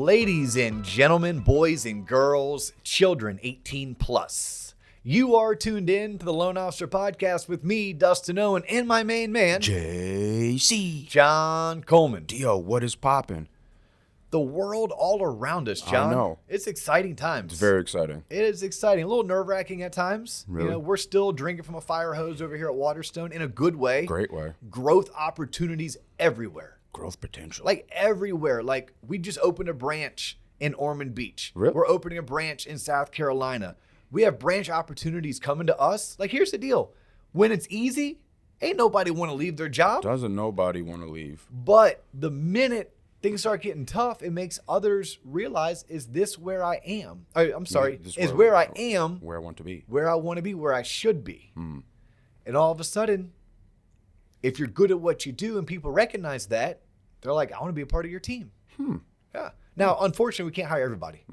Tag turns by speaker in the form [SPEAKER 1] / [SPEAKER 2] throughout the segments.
[SPEAKER 1] Ladies and gentlemen, boys and girls, children 18 plus. You are tuned in to the Loan Officer Podcast with me, Dustin Owen, and my main man,
[SPEAKER 2] JC.
[SPEAKER 1] John Coleman.
[SPEAKER 2] Yo, what is poppin'?
[SPEAKER 1] The world all around us, John.
[SPEAKER 2] I know.
[SPEAKER 1] It's exciting times.
[SPEAKER 2] It's very exciting.
[SPEAKER 1] It is exciting. A little nerve-wracking at times.
[SPEAKER 2] Really?
[SPEAKER 1] You know, we're still drinking from a fire hose over here at Waterstone in a good way.
[SPEAKER 2] Great way.
[SPEAKER 1] Growth opportunities everywhere.
[SPEAKER 2] Growth potential.
[SPEAKER 1] Like everywhere. Like we just opened a branch in Ormond Beach.
[SPEAKER 2] Really?
[SPEAKER 1] We're opening a branch in South Carolina. We have branch opportunities coming to us. Like here's the deal. When it's easy, ain't nobody want to leave their job.
[SPEAKER 2] Doesn't nobody want to leave.
[SPEAKER 1] But the minute things start getting tough, it makes others realize, is this where I am? I'm sorry, is where I am
[SPEAKER 2] where I want to be.
[SPEAKER 1] Where I want to be, where I should be. And all of a sudden, if you're good at what you do and people recognize that, they're like, I want to be a part of your team. Yeah. Now, unfortunately, we can't hire everybody.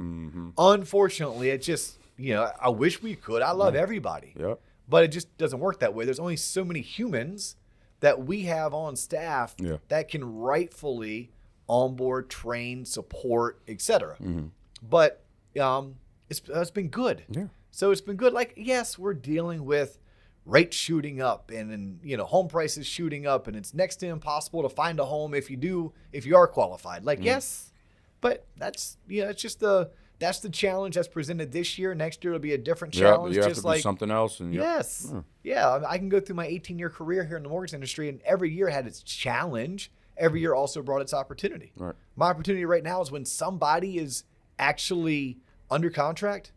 [SPEAKER 1] Unfortunately, it's just, you know, I wish we could. I love everybody.
[SPEAKER 2] Yep.
[SPEAKER 1] But it just doesn't work that way. There's only so many humans that we have on staff that can rightfully onboard, train, support, etc. But it's been good.
[SPEAKER 2] Yeah.
[SPEAKER 1] So it's been good. Like, yes, we're dealing with rates shooting up and you know, home prices shooting up, and it's next to impossible to find a home if you are qualified. Like, yes, but that's, you know, it's just that's the challenge that's presented this year. Next year it'll be a different challenge.
[SPEAKER 2] You have
[SPEAKER 1] just
[SPEAKER 2] to
[SPEAKER 1] like
[SPEAKER 2] do something else. And
[SPEAKER 1] yes. Yeah. I can go through my 18-year career here in the mortgage industry, and every year had its challenge. Every year also brought its opportunity.
[SPEAKER 2] Right.
[SPEAKER 1] My opportunity right now is when somebody is actually under contract,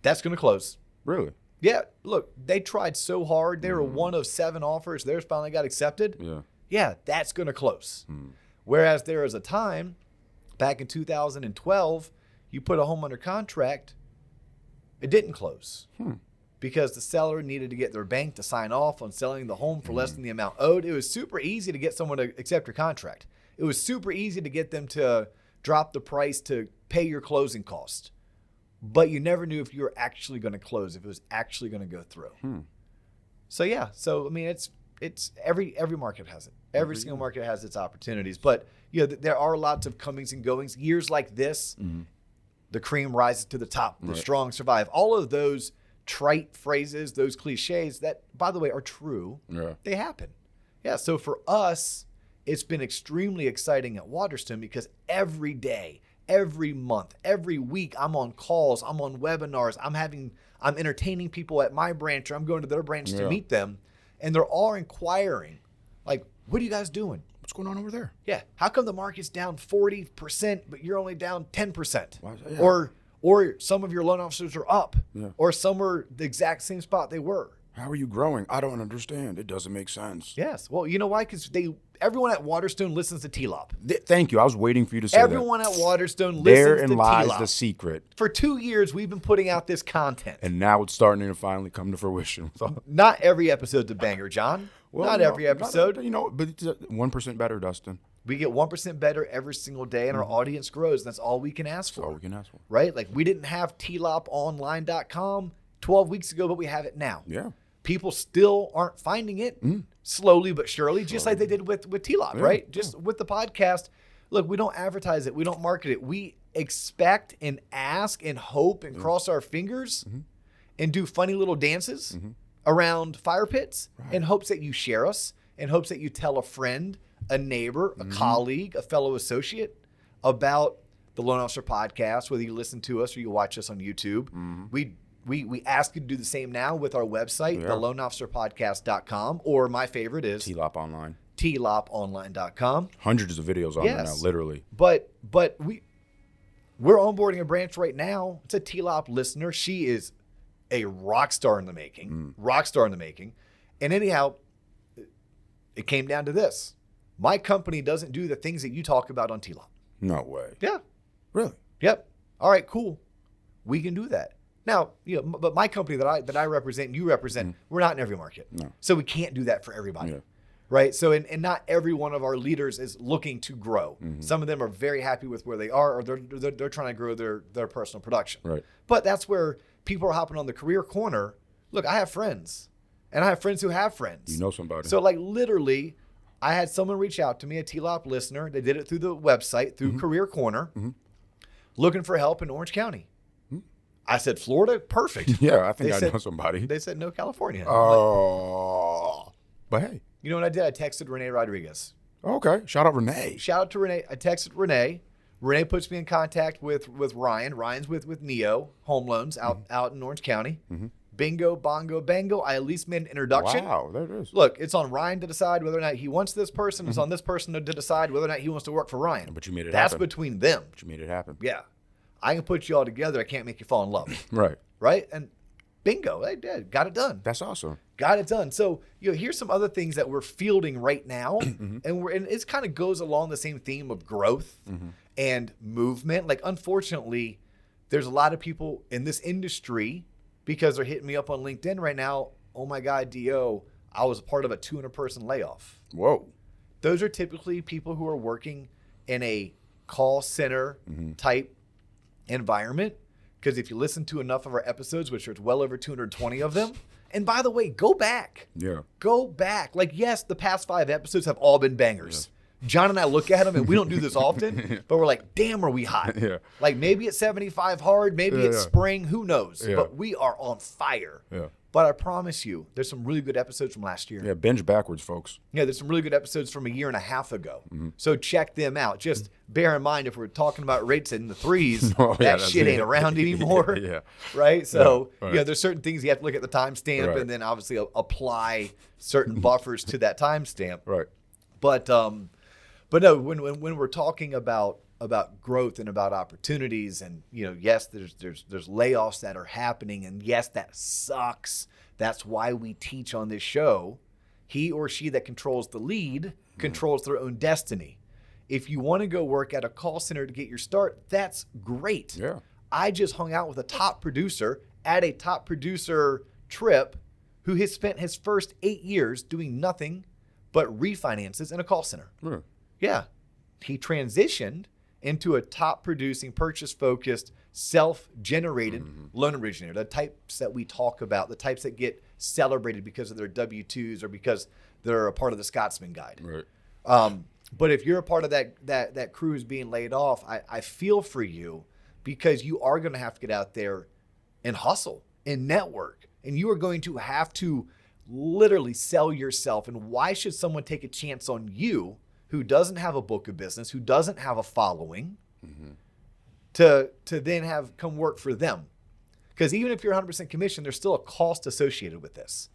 [SPEAKER 1] that's going to close.
[SPEAKER 2] Really?
[SPEAKER 1] Yeah, look, they tried so hard. They were one of 7 offers. Theirs finally got accepted.
[SPEAKER 2] Yeah.
[SPEAKER 1] Yeah, that's going to close. Whereas there was a time back in 2012, you put a home under contract, it didn't close because the seller needed to get their bank to sign off on selling the home for less than the amount owed. It was super easy to get someone to accept your contract. It was super easy to get them to drop the price to pay your closing cost. But you never knew if you were actually going to close, if it was actually going to go through. So yeah, so I mean, it's every market has it. Every single market has its opportunities. But you know, there are lots of comings and goings. Years like this, the cream rises to the top, the strong survive. All of those trite phrases, those cliches that, by the way, are true.
[SPEAKER 2] Yeah.
[SPEAKER 1] They happen. Yeah. So for us, it's been extremely exciting at Waterstone because every day, every month, every week, I'm on calls, I'm on webinars, I'm entertaining people at my branch, or I'm going to their branch to meet them, and they're all inquiring, like, what are you guys doing?
[SPEAKER 2] What's going on over there?
[SPEAKER 1] Yeah. How come the market's down 40%, but you're only down 10%?
[SPEAKER 2] Yeah.
[SPEAKER 1] Or some of your loan officers are up, or some are the exact same spot they were.
[SPEAKER 2] How are you growing? I don't understand. It doesn't make sense.
[SPEAKER 1] Yes. Well, you know why? Because everyone at Waterstone listens to TLOP.
[SPEAKER 2] Thank you. I was waiting for you to say
[SPEAKER 1] Everyone at Waterstone listens to TLOP.
[SPEAKER 2] Therein lies the secret.
[SPEAKER 1] For 2 years, we've been putting out this content.
[SPEAKER 2] And now it's starting to finally come to fruition.
[SPEAKER 1] Not every episode's a banger, John.
[SPEAKER 2] Well,
[SPEAKER 1] not every episode.
[SPEAKER 2] But it's 1% better, Dustin.
[SPEAKER 1] We get 1% better every single day, and our audience grows. And that's all we can ask for.
[SPEAKER 2] That's all we can ask for.
[SPEAKER 1] Right? Like, we didn't have TLOPonline.com 12 weeks ago, but we have it now.
[SPEAKER 2] Yeah.
[SPEAKER 1] People still aren't finding it slowly but surely, just like they did with TLOP, right? Just with the podcast. Look, we don't advertise it. We don't market it. We expect and ask and hope and cross our fingers and do funny little dances around fire pits in hopes that you share us, in hopes that you tell a friend, a neighbor, a colleague, a fellow associate about the Loan Officer Podcast, whether you listen to us or you watch us on YouTube. We ask you to do the same now with our website, theloanofficerpodcast.com, or my favorite is
[SPEAKER 2] TLOP Online.
[SPEAKER 1] TLOPonline.com.
[SPEAKER 2] Hundreds of videos on there now, literally.
[SPEAKER 1] But we're onboarding a branch right now. It's a TLOP listener. She is a rock star in the making. Rock star in the making. And anyhow, it came down to this. My company doesn't do the things that you talk about on TLOP.
[SPEAKER 2] No way.
[SPEAKER 1] Yeah.
[SPEAKER 2] Really?
[SPEAKER 1] Yep. All right, cool. We can do that. Now, you know, but my company that I represent and you represent, we're not in every market.
[SPEAKER 2] No.
[SPEAKER 1] So we can't do that for everybody. Right? So, and not every one of our leaders is looking to grow. Some of them are very happy with where they are, or they're trying to grow their personal production.
[SPEAKER 2] Right.
[SPEAKER 1] But that's where people are hopping on the career corner. Look, I have friends, and I have friends who have friends.
[SPEAKER 2] You know somebody.
[SPEAKER 1] So, like, literally, I had someone reach out to me, a TLOP listener. They did it through the website, through Career Corner. looking for help in Orange County. I said, Florida? Perfect.
[SPEAKER 2] Yeah, I think I know somebody.
[SPEAKER 1] They said, no, California.
[SPEAKER 2] Oh. But hey.
[SPEAKER 1] You know what I did? I texted Renee Rodriguez.
[SPEAKER 2] Okay. Shout out Renee.
[SPEAKER 1] Shout out to Renee. I texted Renee. Renee puts me in contact with Ryan. Ryan's with Neo Home Loans out in Orange County. Bingo, bongo, bango. I at least made an introduction.
[SPEAKER 2] Wow, there it is.
[SPEAKER 1] Look, it's on Ryan to decide whether or not he wants this person. It's on this person to decide whether or not he wants to work for Ryan.
[SPEAKER 2] But you made it
[SPEAKER 1] That's
[SPEAKER 2] happen.
[SPEAKER 1] between them.
[SPEAKER 2] But you made it happen.
[SPEAKER 1] Yeah. I can put you all together. I can't make you fall in love.
[SPEAKER 2] Right.
[SPEAKER 1] Right? And bingo, they did. Got it done.
[SPEAKER 2] That's awesome.
[SPEAKER 1] Got it done. So, here's some other things that we're fielding right now. And it kind of goes along the same theme of growth and movement. Like, unfortunately, there's a lot of people in this industry, because they're hitting me up on LinkedIn right now. Oh my God, DO, I was a part of a 200-person layoff.
[SPEAKER 2] Whoa.
[SPEAKER 1] Those are typically people who are working in a call center type environment. Because if you listen to enough of our episodes, which there's well over 220 of them, and by the way, go back.
[SPEAKER 2] Yeah.
[SPEAKER 1] Go back. Like, yes, the past 5 episodes have all been bangers. Yeah. John and I look at them, and we don't do this often, but we're like, damn, are we hot?
[SPEAKER 2] Yeah.
[SPEAKER 1] Like, maybe it's 75 hard, maybe it's spring, who knows?
[SPEAKER 2] Yeah.
[SPEAKER 1] But we are on fire.
[SPEAKER 2] Yeah.
[SPEAKER 1] But I promise you, there's some really good episodes from last year.
[SPEAKER 2] Yeah, binge backwards, folks.
[SPEAKER 1] Yeah, there's some really good episodes from a year and a half ago. So check them out. Just bear in mind, if we're talking about rates in the 3s, that shit ain't around anymore.
[SPEAKER 2] Yeah.
[SPEAKER 1] Right? So,
[SPEAKER 2] right.
[SPEAKER 1] There's certain things you have to look at the timestamp
[SPEAKER 2] Right.
[SPEAKER 1] and then obviously apply certain buffers to that timestamp.
[SPEAKER 2] Right.
[SPEAKER 1] But no, when we're talking about growth and about opportunities, and yes, there's layoffs that are happening, and yes, that sucks. That's why we teach on this show. He or she that controls the lead controls their own destiny. If you want to go work at a call center to get your start, that's great.
[SPEAKER 2] Yeah.
[SPEAKER 1] I just hung out with a top producer at a top producer trip who has spent his first 8 years doing nothing but refinances in a call center.
[SPEAKER 2] Yeah.
[SPEAKER 1] Yeah. He transitioned into a top producing, purchase focused, self-generated loan originator, the types that we talk about, the types that get celebrated because of their W-2s or because they're a part of the Scotsman Guide.
[SPEAKER 2] Right.
[SPEAKER 1] But if you're a part of that crew who's being laid off, I feel for you, because you are going to have to get out there and hustle and network, and you are going to have to literally sell yourself. And why should someone take a chance on you who doesn't have a book of business, who doesn't have a following, to then come work for them? Because even if you're 100% commission, there's still a cost associated with this.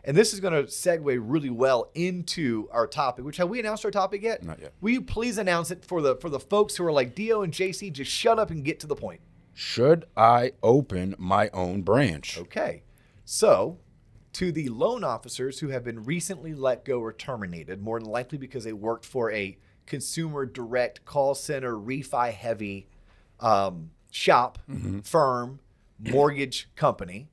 [SPEAKER 1] And this is going to segue really well into our topic, which, have we announced our topic yet?
[SPEAKER 2] Not yet.
[SPEAKER 1] Will you please announce it for the folks who are like, Dio and JC, just shut up and get to the point?
[SPEAKER 2] Should I open my own branch?
[SPEAKER 1] Okay. So, to the loan officers who have been recently let go or terminated, more than likely because they worked for a consumer direct call center, refi heavy shop, firm, mortgage company,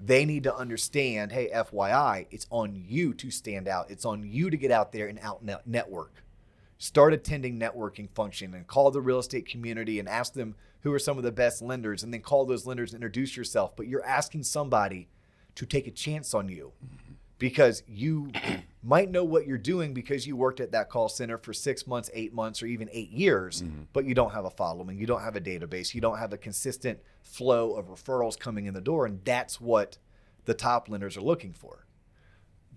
[SPEAKER 1] they need to understand, hey, FYI, it's on you to stand out. It's on you to get out there and network. Start attending networking function and call the real estate community and ask them who are some of the best lenders, and then call those lenders and introduce yourself. But you're asking somebody to take a chance on you, because you might know what you're doing because you worked at that call center for 6 months, 8 months, or even 8 years, but you don't have a following. You don't have a database. You don't have a consistent flow of referrals coming in the door. And that's what the top lenders are looking for.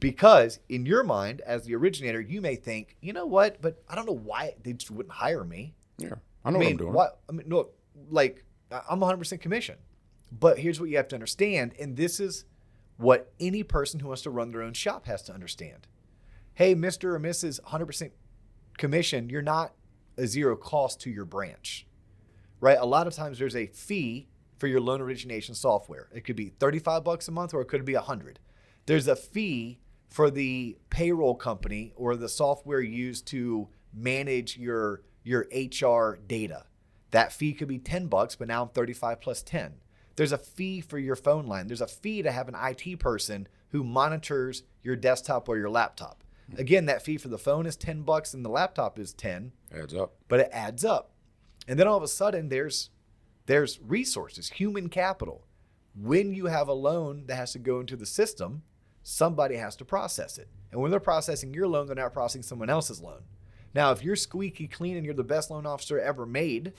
[SPEAKER 1] Because in your mind, as the originator, you may think, you know what, but I don't know why they just wouldn't hire me.
[SPEAKER 2] Yeah, I know what I'm doing.
[SPEAKER 1] No, like, I'm 100% commission. But here's what you have to understand, and this is what any person who wants to run their own shop has to understand. Hey, Mr. or Mrs. 100% commission, you're not a zero cost to your branch, right? A lot of times there's a fee for your loan origination software. It could be $35 a month, or it could be $100. There's a fee for the payroll company or the software used to manage your HR data. That fee could be $10, but now I'm 35 plus 10. There's a fee for your phone line. There's a fee to have an IT person who monitors your desktop or your laptop. Again, that fee for the phone is $10 and the laptop is 10.
[SPEAKER 2] Adds up.
[SPEAKER 1] But it adds up. And then all of a sudden there's resources, human capital. When you have a loan that has to go into the system, somebody has to process it. And when they're processing your loan, they're not processing someone else's loan. Now, if you're squeaky clean and you're the best loan officer ever made,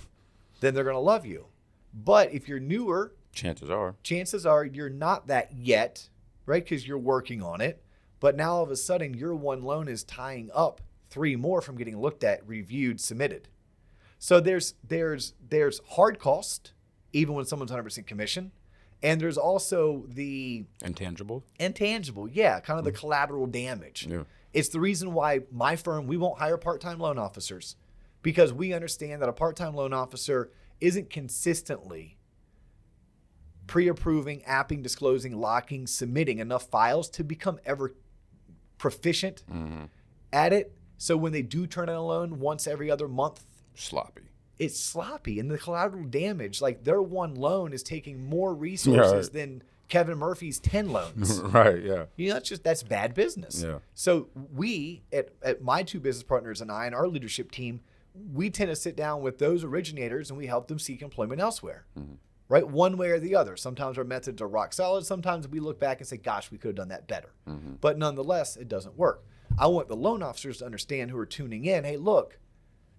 [SPEAKER 1] then they're going to love you. But if you're newer,
[SPEAKER 2] Chances are
[SPEAKER 1] you're not that yet, right? Because you're working on it. But now all of a sudden, your one loan is tying up 3 more from getting looked at, reviewed, submitted. So there's hard cost, even when someone's 100% commission. And there's also the
[SPEAKER 2] intangible,
[SPEAKER 1] yeah, kind of the collateral damage.
[SPEAKER 2] Yeah.
[SPEAKER 1] It's the reason why my firm, we won't hire part-time loan officers, because we understand that a part-time loan officer isn't consistently pre-approving, apping, disclosing, locking, submitting enough files to become ever proficient at it. So when they do turn in a loan once every other month, it's sloppy. And the collateral damage, like their one loan is taking more resources than Kevin Murphy's 10 loans.
[SPEAKER 2] Right, yeah.
[SPEAKER 1] You know, that's bad business.
[SPEAKER 2] Yeah.
[SPEAKER 1] So we, at my 2 business partners and I and our leadership team, we tend to sit down with those originators and we help them seek employment elsewhere, right? One way or the other. Sometimes our methods are rock solid. Sometimes we look back and say, gosh, we could have done that better. But nonetheless, it doesn't work. I want the loan officers to understand who are tuning in, hey, look,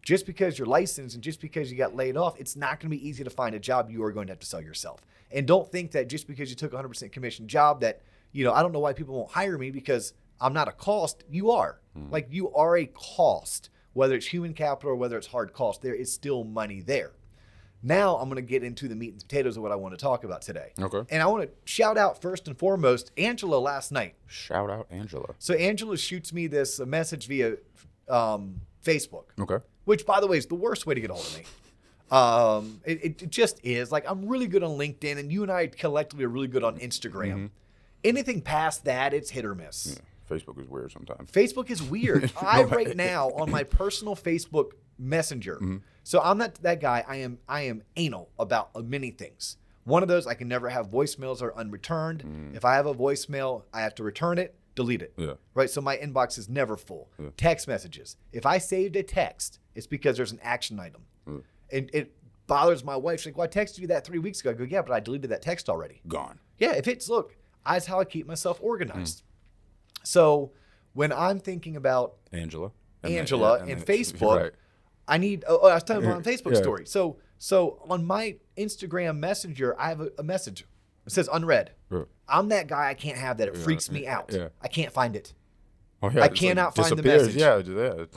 [SPEAKER 1] just because you're licensed and just because you got laid off, it's not going to be easy to find a job. You are going to have to sell yourself. And don't think that just because you took a 100% commission job that, you know, I don't know why people won't hire me because I'm not a cost. You are. Like you are a cost, whether it's human capital or whether it's hard cost, there is still money there. Now I'm going to get into the meat and potatoes of what I want to talk about today.
[SPEAKER 2] Okay.
[SPEAKER 1] And I want to shout out first and foremost, Angela last night.
[SPEAKER 2] Shout out Angela.
[SPEAKER 1] So Angela shoots me this message via Facebook.
[SPEAKER 2] Okay.
[SPEAKER 1] Which, by the way, is the worst way to get a hold of me. It just is. Like, I'm really good on LinkedIn, and you and I collectively are really good on Instagram. Anything past that, it's hit or miss.
[SPEAKER 2] Yeah. Facebook is weird sometimes.
[SPEAKER 1] Facebook is weird. Right now, on my personal Facebook Messenger, so I'm not that guy. I am anal about many things. One of those, I can never have voicemails that are unreturned. If I have a voicemail, I have to return it, delete it.
[SPEAKER 2] Yeah.
[SPEAKER 1] Right? So my inbox is never full.
[SPEAKER 2] Yeah.
[SPEAKER 1] Text messages. If I saved a text, it's because there's an action item. And it bothers my wife. She's like, well, I texted you that 3 weeks ago. I go, yeah, but I deleted that text already.
[SPEAKER 2] Gone.
[SPEAKER 1] Yeah, look, that's how I keep myself organized. So when I'm thinking about Angela and Facebook,
[SPEAKER 2] right.
[SPEAKER 1] I need, I was talking about on Facebook story. So on my Instagram Messenger, I have a message. It says unread.
[SPEAKER 2] Yeah.
[SPEAKER 1] I'm that guy. I can't have that. It freaks me out.
[SPEAKER 2] Yeah.
[SPEAKER 1] I can't find it.
[SPEAKER 2] Oh, yeah,
[SPEAKER 1] I cannot find the message.
[SPEAKER 2] Yeah.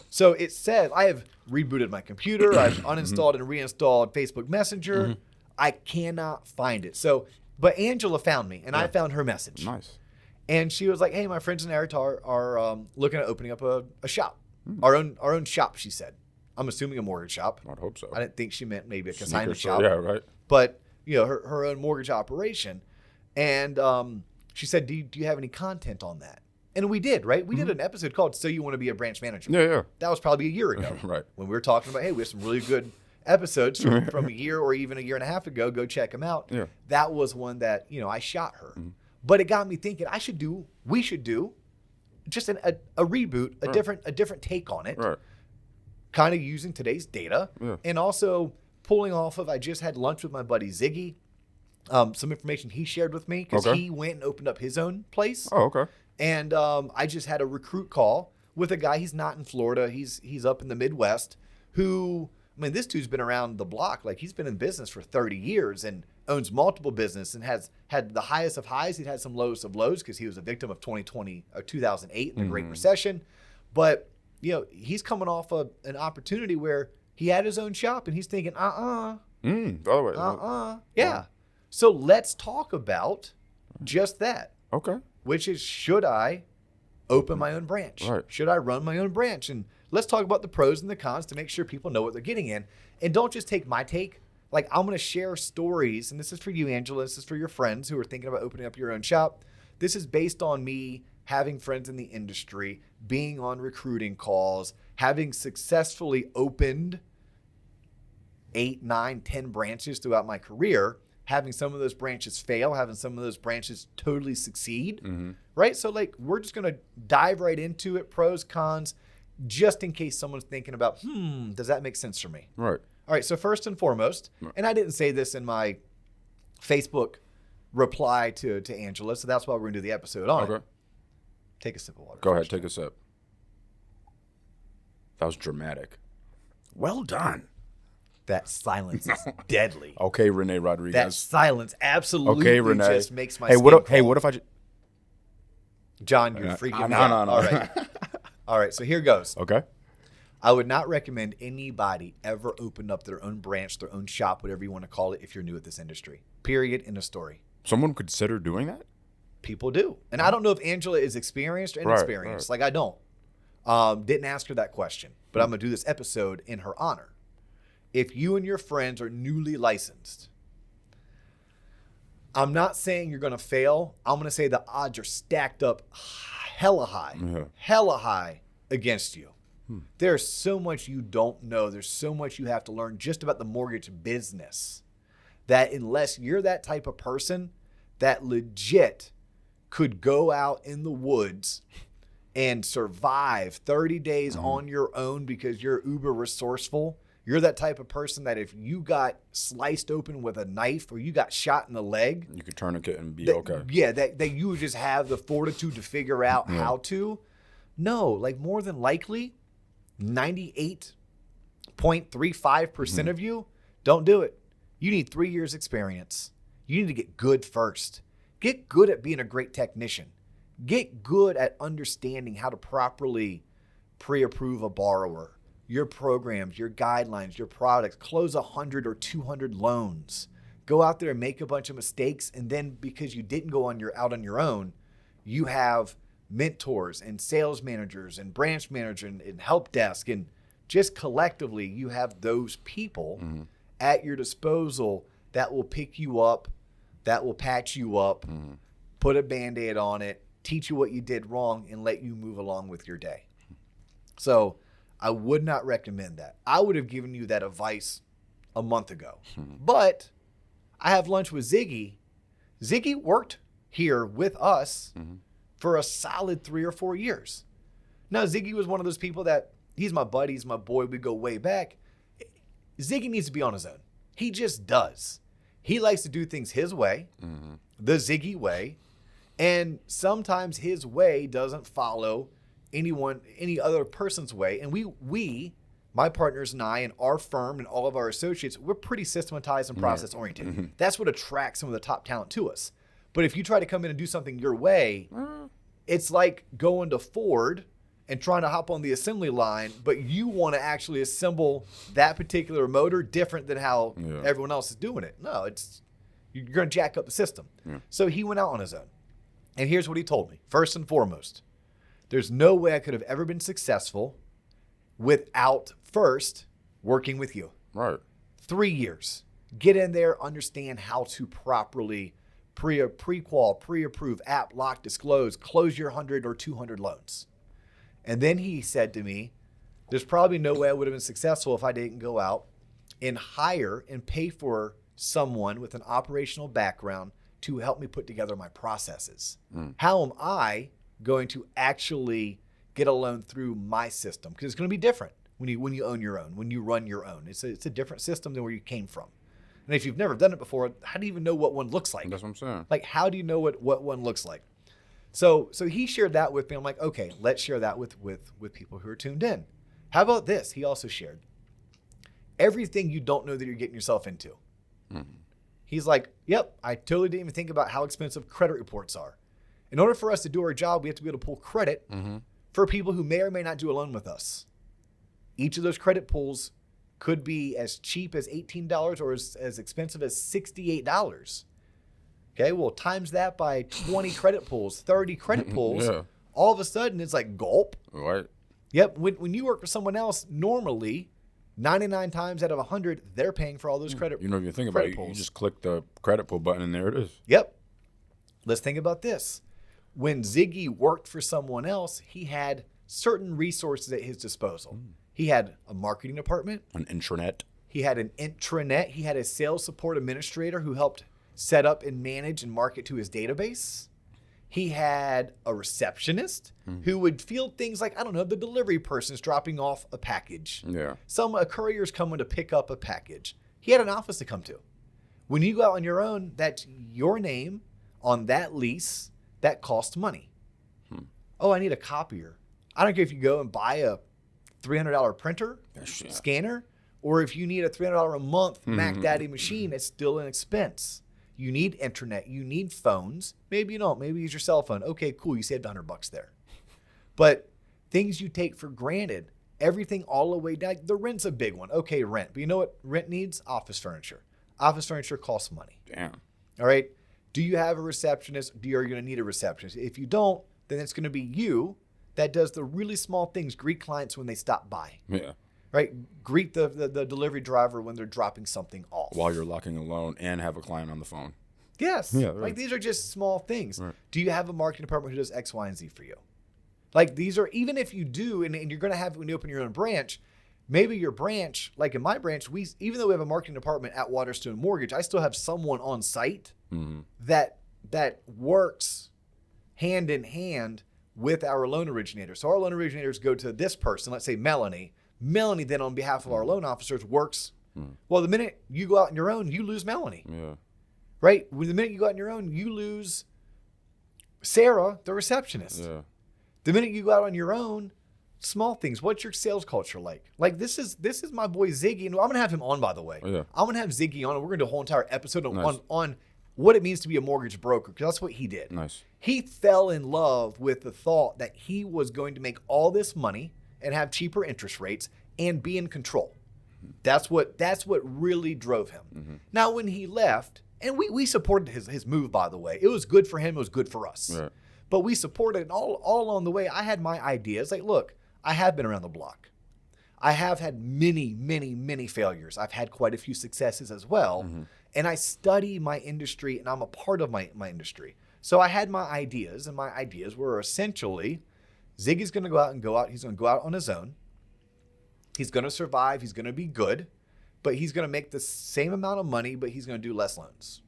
[SPEAKER 1] So it says, I have rebooted my computer. I've uninstalled and reinstalled Facebook Messenger. I cannot find it. So, but Angela found me, and I found her message.
[SPEAKER 2] Nice.
[SPEAKER 1] And she was like, hey, my friends in Eritar are looking at opening up a shop. Our own shop, she said. I'm assuming a mortgage shop.
[SPEAKER 2] I'd hope so.
[SPEAKER 1] I didn't think she meant maybe a consignment shop.
[SPEAKER 2] Yeah, right.
[SPEAKER 1] But, you know, her own mortgage operation. And she said, do you have any content on that? And we did, right? We did an episode called So You Want to Be a Branch Manager.
[SPEAKER 2] Yeah.
[SPEAKER 1] That was probably a year ago.
[SPEAKER 2] Right.
[SPEAKER 1] When we were talking about, hey, we have some really good episodes from a year or even a year and a half ago. Go check them out.
[SPEAKER 2] Yeah.
[SPEAKER 1] That was one that, you know, I shot her. But it got me thinking we should do just a reboot, a different take on it.
[SPEAKER 2] Right.
[SPEAKER 1] Kind of using today's data. Yeah. And also pulling off of, I just had lunch with my buddy Ziggy. Some information he shared with me because he went and opened up his own place.
[SPEAKER 2] Oh, okay.
[SPEAKER 1] And I just had a recruit call with a guy. He's not in Florida. He's up in the Midwest. Who, I mean, this dude's been around the block. Like, he's been in business for 30 years and owns multiple businesses and has had the highest of highs. He's had some lowest of lows because he was a victim of 2020 or 2008 in the Great Recession. But, you know, he's coming off of an opportunity where he had his own shop and he's thinking,
[SPEAKER 2] By the way.
[SPEAKER 1] Yeah. So let's talk about just that.
[SPEAKER 2] Okay.
[SPEAKER 1] Which is, should I open my own branch?
[SPEAKER 2] Right.
[SPEAKER 1] Should I run my own branch? And let's talk about the pros and the cons to make sure people know what they're getting in. And don't just take my take. Like, I'm going to share stories, and this is for you, Angela. This is for your friends who are thinking about opening up your own shop. This is based on me having friends in the industry, being on recruiting calls, having successfully opened 8, 9, 10 branches throughout my career, having some of those branches fail, having some of those branches totally succeed, right? So, like, we're just going to dive right into it, pros, cons, just in case someone's thinking about, does that make sense for me?
[SPEAKER 2] Right.
[SPEAKER 1] All right, so first and foremost, and I didn't say this in my Facebook reply to Angela, so that's why we're going to do the episode on it. Take a sip of water.
[SPEAKER 2] Go ahead, take a sip. That was dramatic. Well done.
[SPEAKER 1] That silence is deadly.
[SPEAKER 2] Okay, Renee Rodriguez.
[SPEAKER 1] That silence absolutely just makes my
[SPEAKER 2] Hey,
[SPEAKER 1] skin crawl.
[SPEAKER 2] what if I just...
[SPEAKER 1] John, you're freaking me out.
[SPEAKER 2] No.
[SPEAKER 1] All right. All right, so here goes.
[SPEAKER 2] Okay.
[SPEAKER 1] I would not recommend anybody ever open up their own branch, their own shop, whatever you want to call it, if you're new at this industry. Period. End of story.
[SPEAKER 2] Someone consider doing that?
[SPEAKER 1] People do. And I don't know if Angela is experienced or inexperienced.
[SPEAKER 2] Right.
[SPEAKER 1] Like, I don't. Didn't ask her that question, but I'm going to do this episode in her honor. If you and your friends are newly licensed, I'm not saying you're going to fail. I'm going to say the odds are stacked up hella high against you. There's so much you don't know. There's so much you have to learn just about the mortgage business that unless you're that type of person that legit could go out in the woods and survive 30 days on your own because you're uber resourceful, you're that type of person that if you got sliced open with a knife or you got shot in the leg,
[SPEAKER 2] you could tourniquet and be okay.
[SPEAKER 1] Yeah, that you would just have the fortitude to figure out how to. No, like more than likely, 98.35% of you don't do it. You need 3 years experience. You need to get good first. Get good at being a great technician. Get good at understanding how to properly pre-approve a borrower, your programs, your guidelines, your products, close 100 or 200 loans. Go out there and make a bunch of mistakes, and then because you didn't go out on your own, you have mentors and sales managers and branch managers and help desk, and just collectively you have those people at your disposal that will pick you up, that will patch you up, put a Band-Aid on it, teach you what you did wrong, and let you move along with your day. So I would not recommend that. I would have given you that advice a month ago. But I have lunch with Ziggy. Ziggy worked here with us for a solid 3 or 4 years. Now, Ziggy was one of those people that, he's my buddy, he's my boy, we go way back. Ziggy needs to be on his own. He just does. He likes to do things his way, the Ziggy way, and sometimes his way doesn't follow any other person's way. And we, my partners and I, and our firm and all of our associates, we're pretty systematized and process oriented. That's what attracts some of the top talent to us. But if you try to come in and do something your way, it's like going to Ford and trying to hop on the assembly line, but you want to actually assemble that particular motor different than how everyone else is doing it. No, you're going to jack up the system. So he went out on his own. And here's what he told me. First and foremost, there's no way I could have ever been successful without first working with you.
[SPEAKER 2] Right.
[SPEAKER 1] 3 years. Get in there, understand how to properly pre-qual, pre-approve, app, lock, disclose, close your 100 or 200 loans. And then he said to me, there's probably no way I would have been successful if I didn't go out and hire and pay for someone with an operational background to help me put together my processes. How am I going to actually get a loan through my system? Because it's going to be different when you own your own, when you run your own. It's a different system than where you came from. And if you've never done it before, how do you even know what one looks like?
[SPEAKER 2] That's what I'm saying.
[SPEAKER 1] Like, how do you know what one looks like? So he shared that with me. I'm like, okay, let's share that with people who are tuned in. How about this? He also shared everything you don't know that you're getting yourself into. He's like, yep, I totally didn't even think about how expensive credit reports are. In order for us to do our job, we have to be able to pull credit for people who may or may not do a loan with us. Each of those credit pulls could be as cheap as $18 or as expensive as $68. Okay, well, times that by 20 credit pulls, 30 credit pulls, all of a sudden it's like gulp.
[SPEAKER 2] Right.
[SPEAKER 1] Yep, when you work for someone else, normally 99 times out of 100, they're paying for all those credit pulls.
[SPEAKER 2] You know, if you think about it, you just click the credit pull button and there it is.
[SPEAKER 1] Yep. Let's think about this. When Ziggy worked for someone else, he had certain resources at his disposal. He had a marketing department.
[SPEAKER 2] An intranet.
[SPEAKER 1] He had an intranet. He had a sales support administrator who helped set up and manage and market to his database. He had a receptionist who would field things like, I don't know, the delivery person's dropping off a package.
[SPEAKER 2] Yeah.
[SPEAKER 1] A courier's coming to pick up a package. He had an office to come to. When you go out on your own, that's your name on that lease. That costs money. Oh, I need a copier. I don't care if you go and buy a $300 printer, scanner, Or if you need a $300 a month Mac Daddy machine, it's still an expense. You need internet. You need phones. Maybe you don't. Maybe use your cell phone. Okay, cool. You saved $100 there. But things you take for granted, everything all the way down. The rent's a big one. Okay, rent. But you know what rent needs? Office furniture. Office furniture costs money.
[SPEAKER 2] Damn.
[SPEAKER 1] All right. Do you have a receptionist? Are you going to need a receptionist? If you don't, then it's going to be you that does the really small things. Greet clients when they stop by.
[SPEAKER 2] Yeah.
[SPEAKER 1] Right? Greet the delivery driver when they're dropping something off.
[SPEAKER 2] While you're locking a loan and have a client on the phone.
[SPEAKER 1] Yes.
[SPEAKER 2] Yeah, right.
[SPEAKER 1] Like these are just small things.
[SPEAKER 2] Right.
[SPEAKER 1] Do you have a marketing department who does X, Y, and Z for you? Like these are, even if you do, and you're going to have it when you open your own branch, maybe your branch, like in my branch, even though we have a marketing department at Waterstone Mortgage, I still have someone on site that works hand in hand with our loan originator. So our loan originators go to this person, let's say Melanie. Melanie then on behalf of our loan officers works. Well, the minute you go out on your own, you lose Melanie.
[SPEAKER 2] Yeah.
[SPEAKER 1] Right? The minute you go out on your own, you lose Sarah, the receptionist.
[SPEAKER 2] Yeah.
[SPEAKER 1] The minute you go out on your own, small things. What's your sales culture like? Like this is my boy Ziggy, and I'm gonna have him on, by the way.
[SPEAKER 2] Oh, yeah.
[SPEAKER 1] I'm gonna have Ziggy on, and we're gonna do a whole entire episode
[SPEAKER 2] Nice.
[SPEAKER 1] on what it means to be a mortgage broker, because that's what he did.
[SPEAKER 2] Nice.
[SPEAKER 1] He fell in love with the thought that he was going to make all this money and have cheaper interest rates and be in control. That's what really drove him. Now, when he left, and we supported his move, by the way. It was good for him. It was good for us.
[SPEAKER 2] Right.
[SPEAKER 1] But we supported it. All along the way, I had my ideas. Like, look, I have been around the block. I have had many, many, many failures. I've had quite a few successes as well. And I study my industry, and I'm a part of my industry. So I had my ideas, and my ideas were essentially, Ziggy's going to go out. He's going to go out on his own. He's going to survive. He's going to be good. But he's going to make the same amount of money, but he's going to do less loans.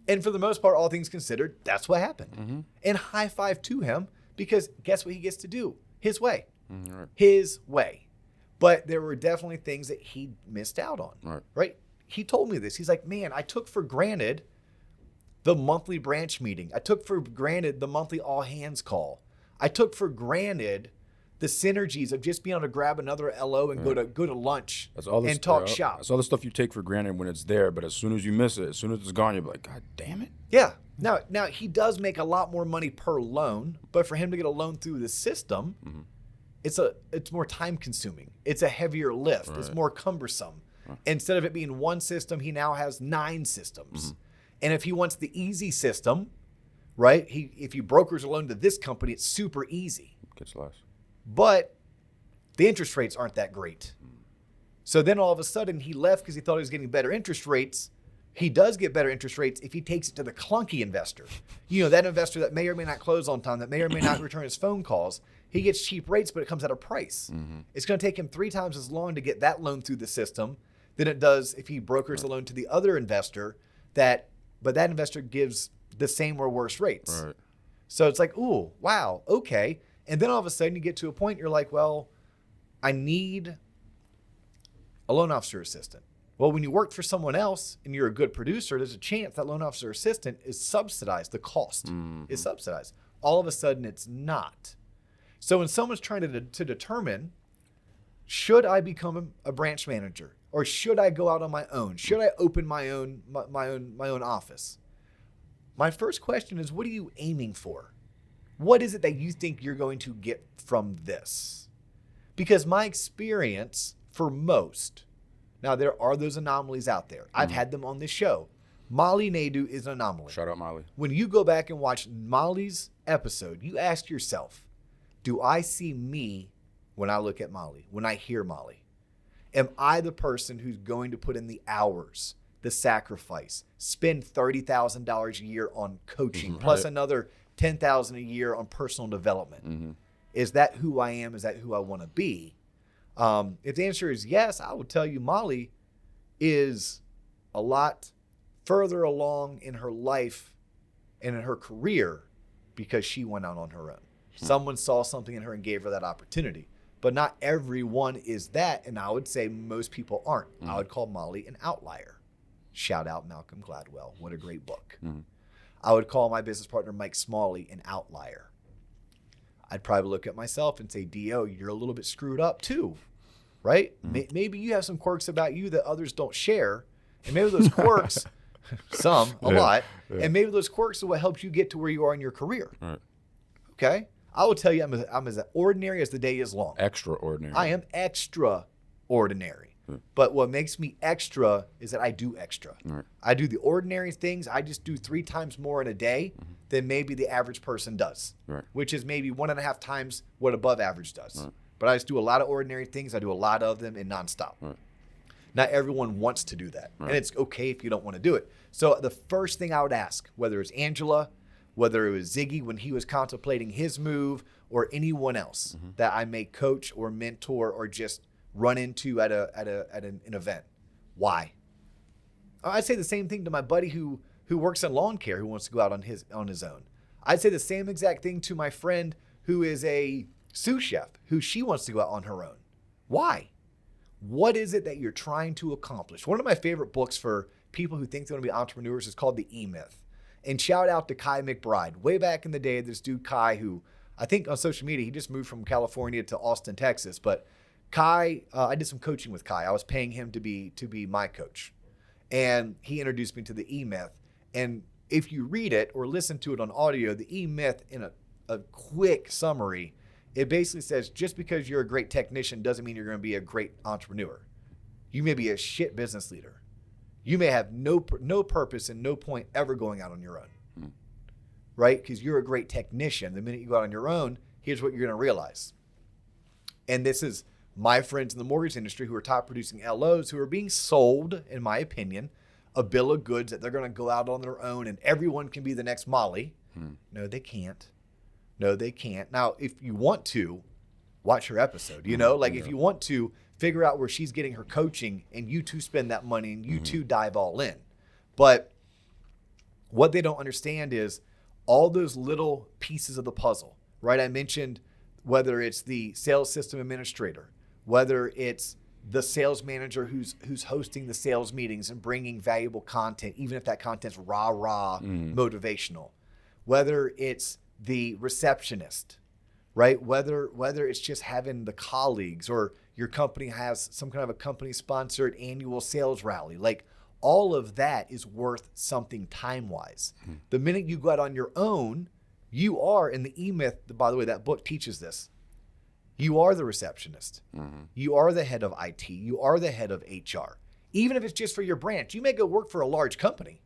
[SPEAKER 1] And for the most part, all things considered, that's what happened. And high five to him, because guess what he gets to do? His way.
[SPEAKER 2] Right.
[SPEAKER 1] His way. But there were definitely things that he missed out on. Right? He told me this. He's like, man, I took for granted the monthly branch meeting. I took for granted the monthly all hands call. I took for granted the synergies of just being able to grab another LO and go to lunch and talk shop.
[SPEAKER 2] That's all the stuff you take for granted when it's there, but as soon as you miss it, as soon as it's gone, you're like, God damn it.
[SPEAKER 1] Yeah. Now he does make a lot more money per loan, but for him to get a loan through the system, it's more time consuming. It's a heavier lift.
[SPEAKER 2] Right.
[SPEAKER 1] It's more cumbersome. Instead of it being one system, he now has 9 systems. And if he wants the easy system, right? If he brokers a loan to this company, it's super easy.
[SPEAKER 2] Gets less.
[SPEAKER 1] But the interest rates aren't that great. So then all of a sudden he left because he thought he was getting better interest rates. He does get better interest rates if he takes it to the clunky investor. You know, that investor that may or may not close on time, that may or may not return his phone calls. He gets cheap rates, but it comes at a price. It's going to take him 3 times as long to get that loan through the system than it does if he brokers the loan to the other investor, but that investor gives the same or worse rates.
[SPEAKER 2] Right.
[SPEAKER 1] So it's like, ooh, wow, okay. And then all of a sudden you get to a point you're like, well, I need a loan officer assistant. Well, when you work for someone else and you're a good producer, there's a chance that loan officer assistant is subsidized. The cost is subsidized. All of a sudden it's not. So when someone's trying to determine, should I become a branch manager or should I go out on my own? Should I open my own office? My first question is, what are you aiming for? What is it that you think you're going to get from this? Because my experience for most, now there are those anomalies out there. I've had them on this show. Molly Nadu is an anomaly.
[SPEAKER 2] Shout out Molly.
[SPEAKER 1] When you go back and watch Molly's episode, you ask yourself, do I see me when I look at Molly, when I hear Molly? Am I the person who's going to put in the hours, the sacrifice, spend $30,000 a year on coaching, plus another $10,000 a year on personal development? Is that who I am? Is that who I want to be? If the answer is yes, I will tell you Molly is a lot further along in her life and in her career because she went out on her own. Someone saw something in her and gave her that opportunity. But not everyone is that, and I would say most people aren't. I would call Molly an outlier. Shout out Malcolm Gladwell. What a great book. I would call my business partner Mike Smalley an outlier. I'd probably look at myself and say, D.O., you're a little bit screwed up too. right? Maybe you have some quirks about you that others don't share. And maybe those quirks, a lot, and maybe those quirks are what helps you get to where you are in your career.
[SPEAKER 2] Right.
[SPEAKER 1] Okay? I will tell you, I'm as ordinary as the day is long.
[SPEAKER 2] Extraordinary.
[SPEAKER 1] I am extraordinary. But what makes me extra is that I do extra.
[SPEAKER 2] Right.
[SPEAKER 1] I do the ordinary things. I just do 3 times more in a day than maybe the average person does,
[SPEAKER 2] Right.
[SPEAKER 1] which is maybe 1.5 times what above average does.
[SPEAKER 2] Right.
[SPEAKER 1] But I just do a lot of ordinary things. I do a lot of them and nonstop.
[SPEAKER 2] Right.
[SPEAKER 1] Not everyone wants to do that.
[SPEAKER 2] Right.
[SPEAKER 1] And it's okay if you don't want to do it. So the first thing I would ask, whether it's Angela, whether it was Ziggy when he was contemplating his move, or anyone else that I may coach or mentor or just run into at an event. Why? I'd say the same thing to my buddy who works in lawn care, who wants to go out on his own. I'd say the same exact thing to my friend who is a sous chef, who she wants to go out on her own. Why? What is it that you're trying to accomplish? One of my favorite books for people who think they want to be entrepreneurs is called The E-Myth. And shout out to Kai McBride. Way back in the day, this dude Kai, who I think on social media, he just moved from California to Austin, Texas. But Kai, I did some coaching with Kai. I was paying him to be my coach. And he introduced me to the E-Myth. And if you read it or listen to it on audio, the E-Myth in a quick summary, it basically says just because you're a great technician doesn't mean you're going to be a great entrepreneur. You may be a shit business leader. You may have no purpose and no point ever going out on your own, right? Because you're a great technician. The minute you go out on your own, here's what you're going to realize. And this is my friends in the mortgage industry who are top producing LOs who are being sold, in my opinion, a bill of goods that they're going to go out on their own and everyone can be the next Molly. No, they can't. No, they can't. Now, if you want to, watch her episode. If you want to figure out where she's getting her coaching and you two spend that money and you two dive all in. But what they don't understand is all those little pieces of the puzzle, right? I mentioned whether it's the sales system administrator, whether it's the sales manager who's hosting the sales meetings and bringing valuable content, even if that content's rah-rah motivational, whether it's the receptionist, right? Whether it's just having the colleagues or your company has some kind of a company sponsored annual sales rally, like all of that is worth something time-wise. The minute you go out on your own, you are, in the E-Myth, by the way, that book teaches this. You are the receptionist. You are the head of IT. You are the head of HR. Even if it's just for your branch, you may go work for a large company,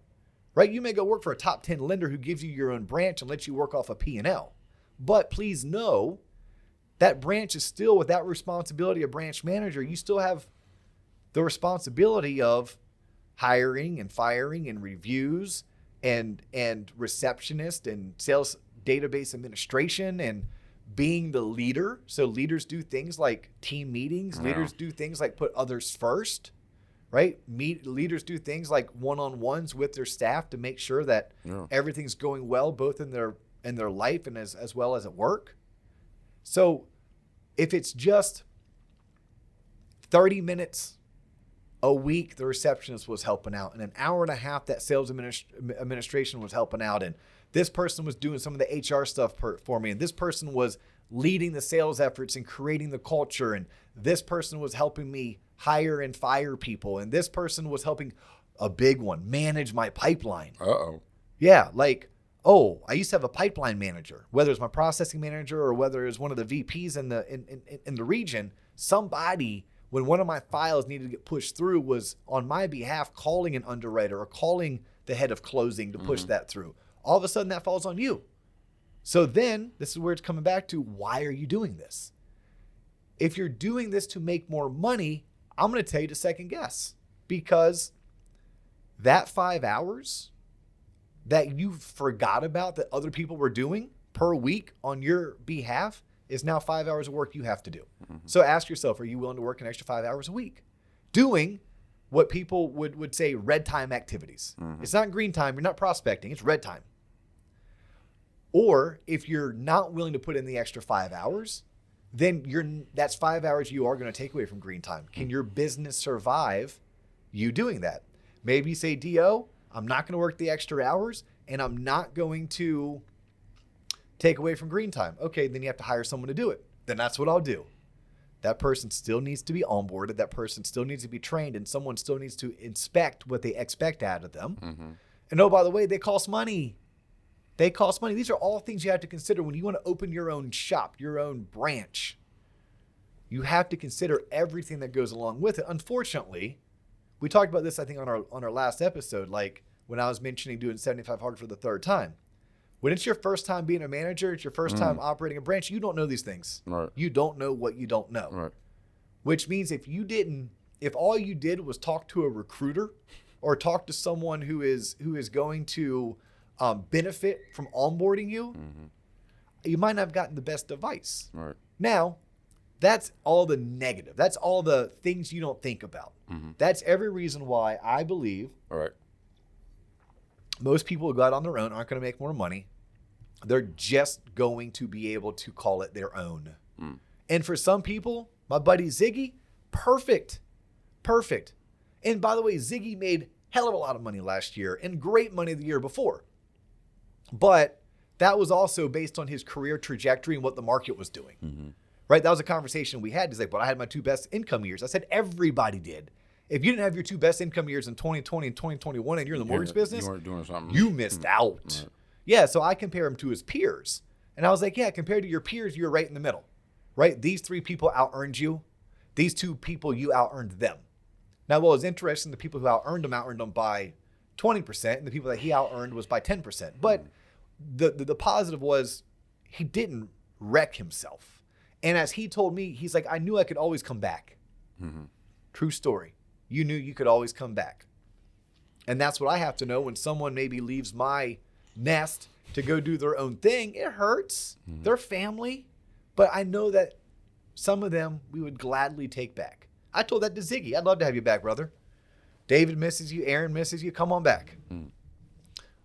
[SPEAKER 1] right? You may go work for a top 10 lender who gives you your own branch and lets you work off a P&L. But please know that branch is still, with that responsibility of branch manager, you still have the responsibility of hiring and firing and reviews and receptionist and sales database administration and being the leader. So leaders do things like team meetings. Leaders do things like put others first, right? Leaders do things like one-on-ones with their staff to make sure that everything's going well, both in their life and as well as at work. So if it's just 30 minutes a week, the receptionist was helping out, and an hour and a half that sales administration was helping out, and this person was doing some of the HR stuff for me, and this person was leading the sales efforts and creating the culture, and this person was helping me hire and fire people, and this person was helping, a big one, manage my pipeline. Yeah, like, I used to have a pipeline manager, whether it's my processing manager or whether it was one of the VPs in the region. Somebody, when one of my files needed to get pushed through, was on my behalf calling an underwriter or calling the head of closing to push that through. All of a sudden that falls on you. So then this is where it's coming back to, why are you doing this? If you're doing this to make more money, I'm going to tell you to second guess, because that 5 hours that you forgot about that other people were doing per week on your behalf is now 5 hours of work you have to do. So ask yourself, are you willing to work an extra 5 hours a week doing what people would say red time activities? It's not green time. You're not prospecting. It's red time. Or if you're not willing to put in the extra 5 hours, then that's 5 hours you are going to take away from green time. Can your business survive you doing that? Maybe you say, D.O., I'm not going to work the extra hours and I'm not going to take away from green time. Okay, then you have to hire someone to do it. Then that's what I'll do. That person still needs to be onboarded. That person still needs to be trained, and someone still needs to inspect what they expect out of them. Mm-hmm. And oh, by the way, they cost money. They cost money. These are all things you have to consider when you want to open your own shop, your own branch. You have to consider everything that goes along with it. Unfortunately, we talked about this, I think, on our last episode, like when I was mentioning doing 75 hard for the third time. When it's your first time being a manager, it's your first time operating a branch, you don't know these things.
[SPEAKER 2] Right.
[SPEAKER 1] You don't know what you don't know.
[SPEAKER 2] Right.
[SPEAKER 1] Which means if all you did was talk to a recruiter or talk to someone who is going to benefit from onboarding you, you might not have gotten the best advice.
[SPEAKER 2] Right.
[SPEAKER 1] Now, that's all the negative. That's all the things you don't think about. Mm-hmm. That's every reason why I believe most people who go out on their own aren't going to make more money. They're just going to be able to call it their own. Mm. And for some people, my buddy Ziggy, perfect. And by the way, Ziggy made hell of a lot of money last year and great money the year before. But that was also based on his career trajectory and what the market was doing. Mm-hmm. Right? That was a conversation we had. He's like, but I had my 2 best income years. I said, everybody did. If you didn't have your 2 best income years in 2020 and 2021 and you're in the mortgage business,
[SPEAKER 2] you weren't doing something.
[SPEAKER 1] You missed out. Right. Yeah, so I compare him to his peers. And I was like, yeah, compared to your peers, you're right in the middle. Right? These 3 people out-earned you. These 2 people, you out-earned them. Now, what was interesting, the people who out-earned him by 20%, and the people that he out-earned was by 10%. But the positive was he didn't wreck himself. And as he told me, he's like, I knew I could always come back. Mm-hmm. True story. You knew you could always come back. And that's what I have to know when someone maybe leaves my nest to go do their own thing. It hurts. Mm-hmm. They're family. But I know that some of them we would gladly take back. I told that to Ziggy. I'd love to have you back, brother. David misses you. Aaron misses you. Come on back. Mm.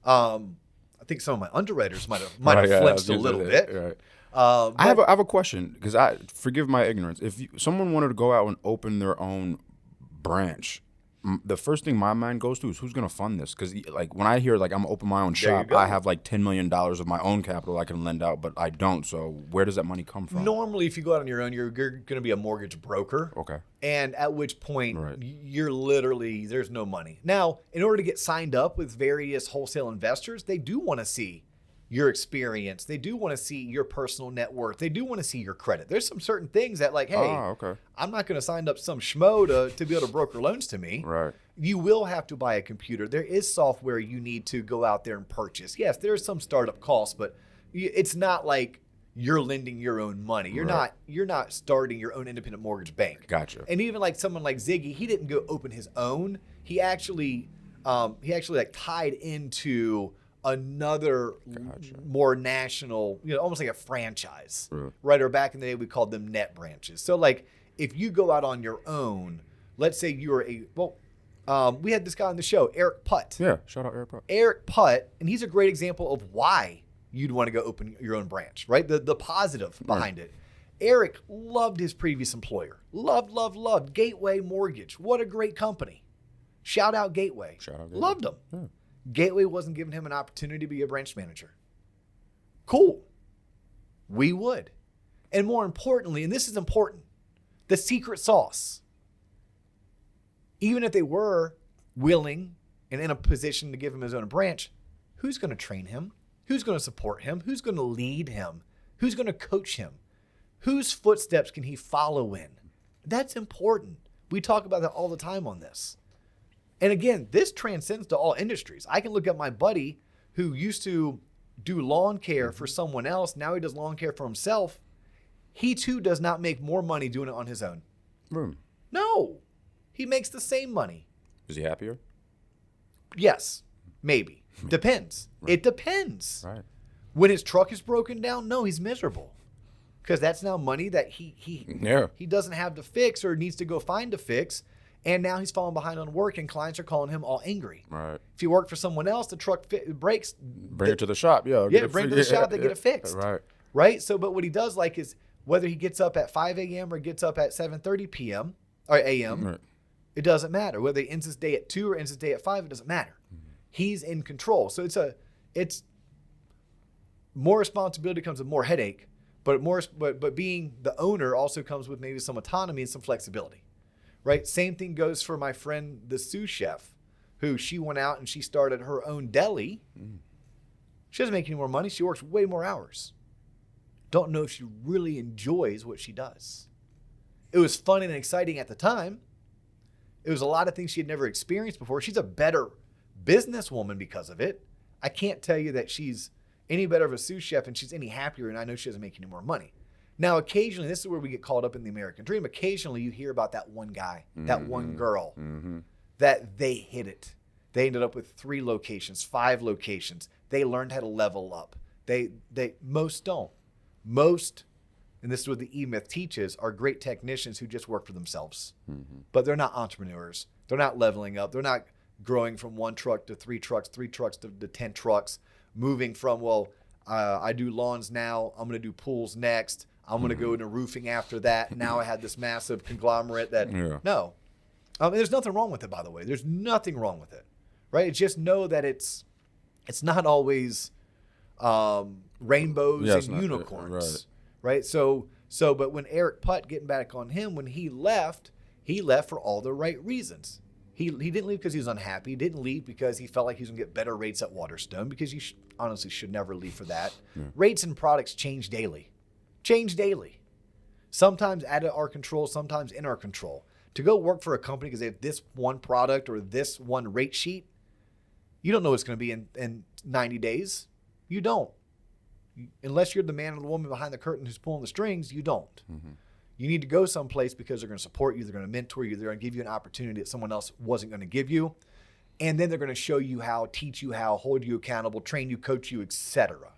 [SPEAKER 1] I think some of my underwriters might have flinched a little bit. Right.
[SPEAKER 2] I have a question, because forgive my ignorance. If someone wanted to go out and open their own branch, the first thing my mind goes to is who's going to fund this? Because like when I hear like I'm gonna open my own shop, I have like $10 million of my own capital I can lend out, but I don't. So where does that money come from?
[SPEAKER 1] Normally, if you go out on your own, you're going to be a mortgage broker.
[SPEAKER 2] Okay.
[SPEAKER 1] And at which point you're literally, there's no money. Now, in order to get signed up with various wholesale investors, they do want to see your experience. They do want to see your personal net worth. They do want to see your credit. There's some certain things that like, hey, I'm not going to sign up some schmo to be able to broker loans to me.
[SPEAKER 2] Right.
[SPEAKER 1] You will have to buy a computer. There is software you need to go out there and purchase. Yes, there's some startup costs, but it's not like you're lending your own money. You're not starting your own independent mortgage bank.
[SPEAKER 2] Gotcha.
[SPEAKER 1] And even like someone like Ziggy, he didn't go open his own. He actually like tied into another more national, almost like a franchise, right? Or back in the day, we called them net branches. So like if you go out on your own, let's say you're we had this guy on the show, Eric Putt.
[SPEAKER 2] Yeah, shout out Eric Putt.
[SPEAKER 1] Eric Putt, and he's a great example of why you'd want to go open your own branch, right? The positive behind it. Eric loved his previous employer. Loved Gateway Mortgage. What a great company. Shout out Gateway. Loved them. Yeah. Gateway wasn't giving him an opportunity to be a branch manager. Cool. We would. And more importantly, and this is important, the secret sauce. Even if they were willing and in a position to give him his own branch, who's going to train him? Who's going to support him? Who's going to lead him? Who's going to coach him? Whose footsteps can he follow in? That's important. We talk about that all the time on this. And again, this transcends to all industries. I can look at my buddy who used to do lawn care for someone else. Now he does lawn care for himself. He too does not make more money doing it on his own. No, he makes the same money.
[SPEAKER 2] Is he happier?
[SPEAKER 1] Yes, maybe. Depends. It depends.
[SPEAKER 2] Right.
[SPEAKER 1] When his truck is broken down, no, he's miserable. Because that's now money that he doesn't have to fix or needs to go find to fix. And now he's falling behind on work, and clients are calling him all angry.
[SPEAKER 2] Right.
[SPEAKER 1] If you work for someone else, the truck breaks.
[SPEAKER 2] Bring it to the shop.
[SPEAKER 1] Bring it to the shop. They get it fixed. Right. So, but what he does like is whether he gets up at 5 a.m. or gets up at 7:30 p.m. or a.m. It doesn't matter. Whether he ends his day at 2 or ends his day at 5, it doesn't matter. Mm-hmm. He's in control. So it's more responsibility comes with more headache. But being the owner also comes with maybe some autonomy and some flexibility, right? Same thing goes for my friend, the sous chef, who she went out and she started her own deli. She doesn't make any more money. She works way more hours. Don't know if she really enjoys what she does. It was fun and exciting at the time. It was a lot of things she had never experienced before. She's a better businesswoman because of it. I can't tell you that she's any better of a sous chef and she's any happier, and I know she doesn't make any more money. Now, occasionally, this is where we get caught up in the American dream. Occasionally, you hear about that one guy, that one girl, that they hit it. They ended up with 3 locations, 5 locations. They learned how to level up. Most don't. Most, and this is what the E-Myth teaches, are great technicians who just work for themselves. But they're not entrepreneurs. They're not leveling up. They're not growing from 1 truck to 3 trucks, 3 trucks to 10 trucks, moving from, I do lawns now, I'm going to do pools next, I'm going to go into roofing after that. Now I had this massive conglomerate that, no. There's nothing wrong with it, by the way. There's nothing wrong with it, right? Just know that it's not always rainbows and unicorns, right? So, but when Eric Putt, getting back on him, when he left for all the right reasons. He didn't leave because he was unhappy. He didn't leave because he felt like he was going to get better rates at Waterstone, because you honestly should never leave for that. Rates and products change daily. Sometimes out of our control, sometimes in our control. To go work for a company because they have this one product or this one rate sheet, you don't know what's going to be in 90 days. You don't. Unless you're the man or the woman behind the curtain who's pulling the strings, you don't. You need to go someplace because they're going to support you, they're going to mentor you, they're going to give you an opportunity that someone else wasn't going to give you. And then they're going to show you how, teach you how, hold you accountable, train you, coach you, etc.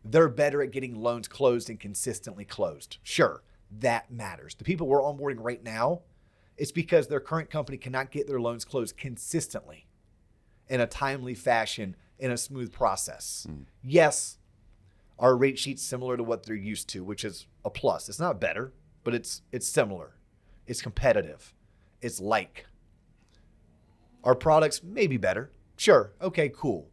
[SPEAKER 1] They're better at getting loans closed and consistently closed. Sure, that matters. The people we're onboarding right now, it's because their current company cannot get their loans closed consistently in a timely fashion, in a smooth process. Yes, our rate sheet's similar to what they're used to, which is a plus. It's not better, but it's similar. It's competitive. It's like. Our products may be better. Sure. Okay, cool.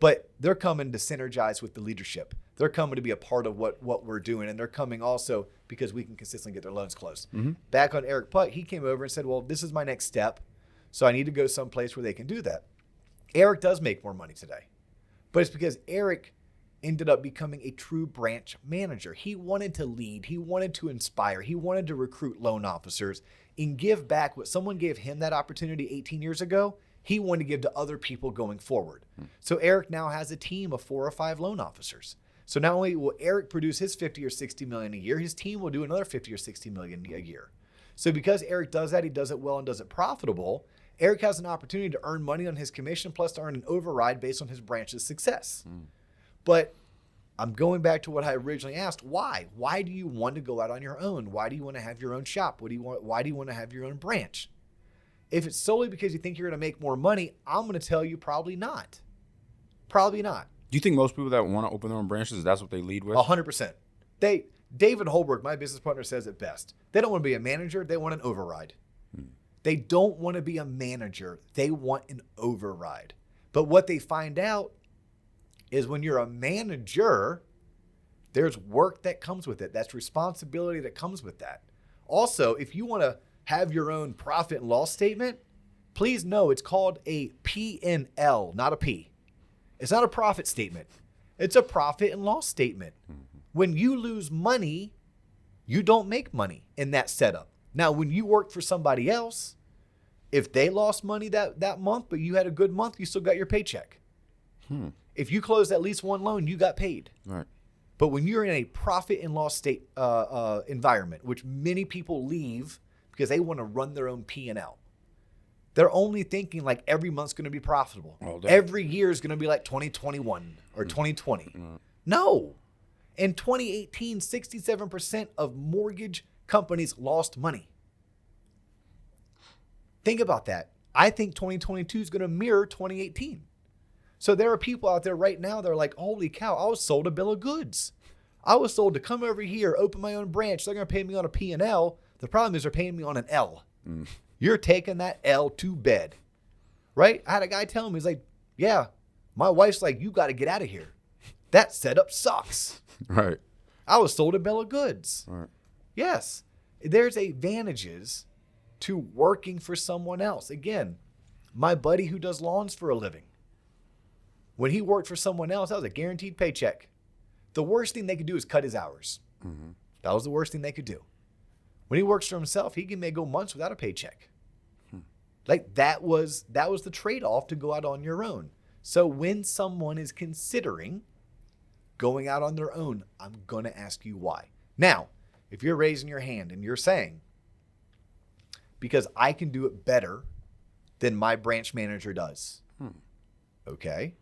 [SPEAKER 1] But they're coming to synergize with the leadership. They're coming to be a part of what we're doing. And they're coming also because we can consistently get their loans closed. Back on Eric Putt, he came over and said, well, this is my next step. So I need to go someplace where they can do that. Eric does make more money today. But it's because Eric ended up becoming a true branch manager. He wanted to lead. He wanted to inspire. He wanted to recruit loan officers and give back what someone gave him that opportunity 18 years ago. He wanted to give to other people going forward. So Eric now has a team of 4 or 5 loan officers. So not only will Eric produce his 50 or 60 million a year, his team will do another 50 or 60 million a year. So because Eric does that, he does it well and does it profitable, Eric has an opportunity to earn money on his commission plus to earn an override based on his branch's success. But I'm going back to what I originally asked. Why? Why do you want to go out on your own? Why do you want to have your own shop? Why do you want to have your own branch? If it's solely because you think you're going to make more money, I'm going to tell you probably not. Probably not.
[SPEAKER 2] Do you think most people that want to open their own branches, that's what they lead with?
[SPEAKER 1] 100%. David Holbrook, my business partner, says it best. They don't want to be a manager. They want an override. They don't want to be a manager. They want an override. But what they find out is when you're a manager, there's work that comes with it. That's responsibility that comes with that. Also, if you want to have your own profit and loss statement, please know it's called a P&L, not a P. It's not a profit statement. It's a profit and loss statement. When you lose money, you don't make money in that setup. Now, when you work for somebody else, if they lost money that month, but you had a good month, you still got your paycheck. If you closed at least one loan, you got paid.
[SPEAKER 2] Right.
[SPEAKER 1] But when you're in a profit and loss state environment, which many people leave because they want to run their own P&L, they're only thinking like every month's going to be profitable. Every year is going to be like 2021 or 2020. No. In 2018, 67% of mortgage companies lost money. Think about that. I think 2022 is going to mirror 2018. So there are people out there right now that are like, holy cow, I was sold a bill of goods. I was sold to come over here, open my own branch. They're going to pay me on a P&L. The problem is they're paying me on an L. You're taking that L to bed, right? I had a guy tell me, he's like, yeah, my wife's like, you got to get out of here. That setup sucks.
[SPEAKER 2] Right.
[SPEAKER 1] I was sold a bill of goods.
[SPEAKER 2] Right.
[SPEAKER 1] Yes, there's advantages to working for someone else. Again, my buddy who does lawns for a living, when he worked for someone else, that was a guaranteed paycheck. The worst thing they could do is cut his hours. Mm-hmm. That was the worst thing they could do. When he works for himself, he may go months without a paycheck. Like that was the trade-off to go out on your own. So when someone is considering going out on their own, I'm going to ask you why. Now, if you're raising your hand and you're saying, because I can do it better than my branch manager does. Okay.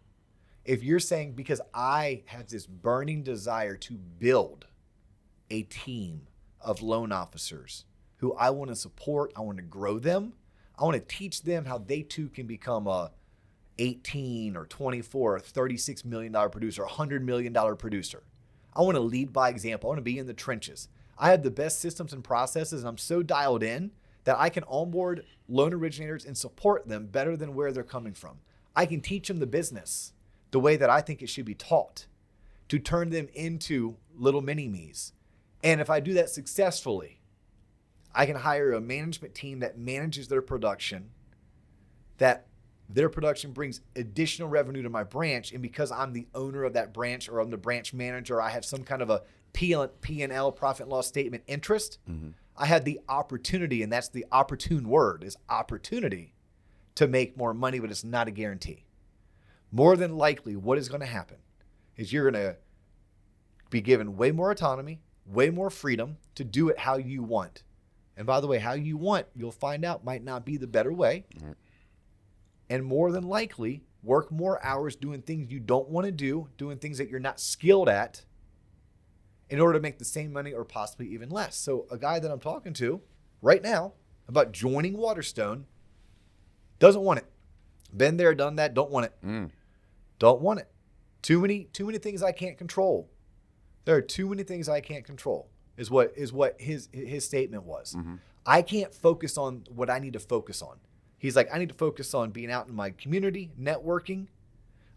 [SPEAKER 1] If you're saying, because I have this burning desire to build a team of loan officers who I want to support, I want to grow them, I want to teach them how they too can become a 18 or 24 or $36 million producer, $100 million producer. I want to lead by example. I want to be in the trenches. I have the best systems and processes, and I'm so dialed in that I can onboard loan originators and support them better than where they're coming from. I can teach them the business the way that I think it should be taught, to turn them into little mini-me's. And if I do that successfully, I can hire a management team that manages their production, that their production brings additional revenue to my branch. And because I'm the owner of that branch, or I'm the branch manager, I have some kind of a P&L, profit and loss statement interest. Mm-hmm. I had the opportunity, and that's the opportune word, is opportunity, to make more money, but it's not a guarantee. More than likely, what is going to happen is you're going to be given way more autonomy, way more freedom to do it how you want. And by the way, how you want, you'll find out, might not be the better way. Mm-hmm. And more than likely, work more hours doing things you don't want to do, doing things that you're not skilled at, in order to make the same money or possibly even less. So a guy that I'm talking to right now about joining Waterstone doesn't want it. Been there, done that, don't want it. Don't want it. Too many things I can't control. There are too many things I can't control, is what his statement was. Mm-hmm. I can't focus on what I need to focus on. He's like, I need to focus on being out in my community, networking.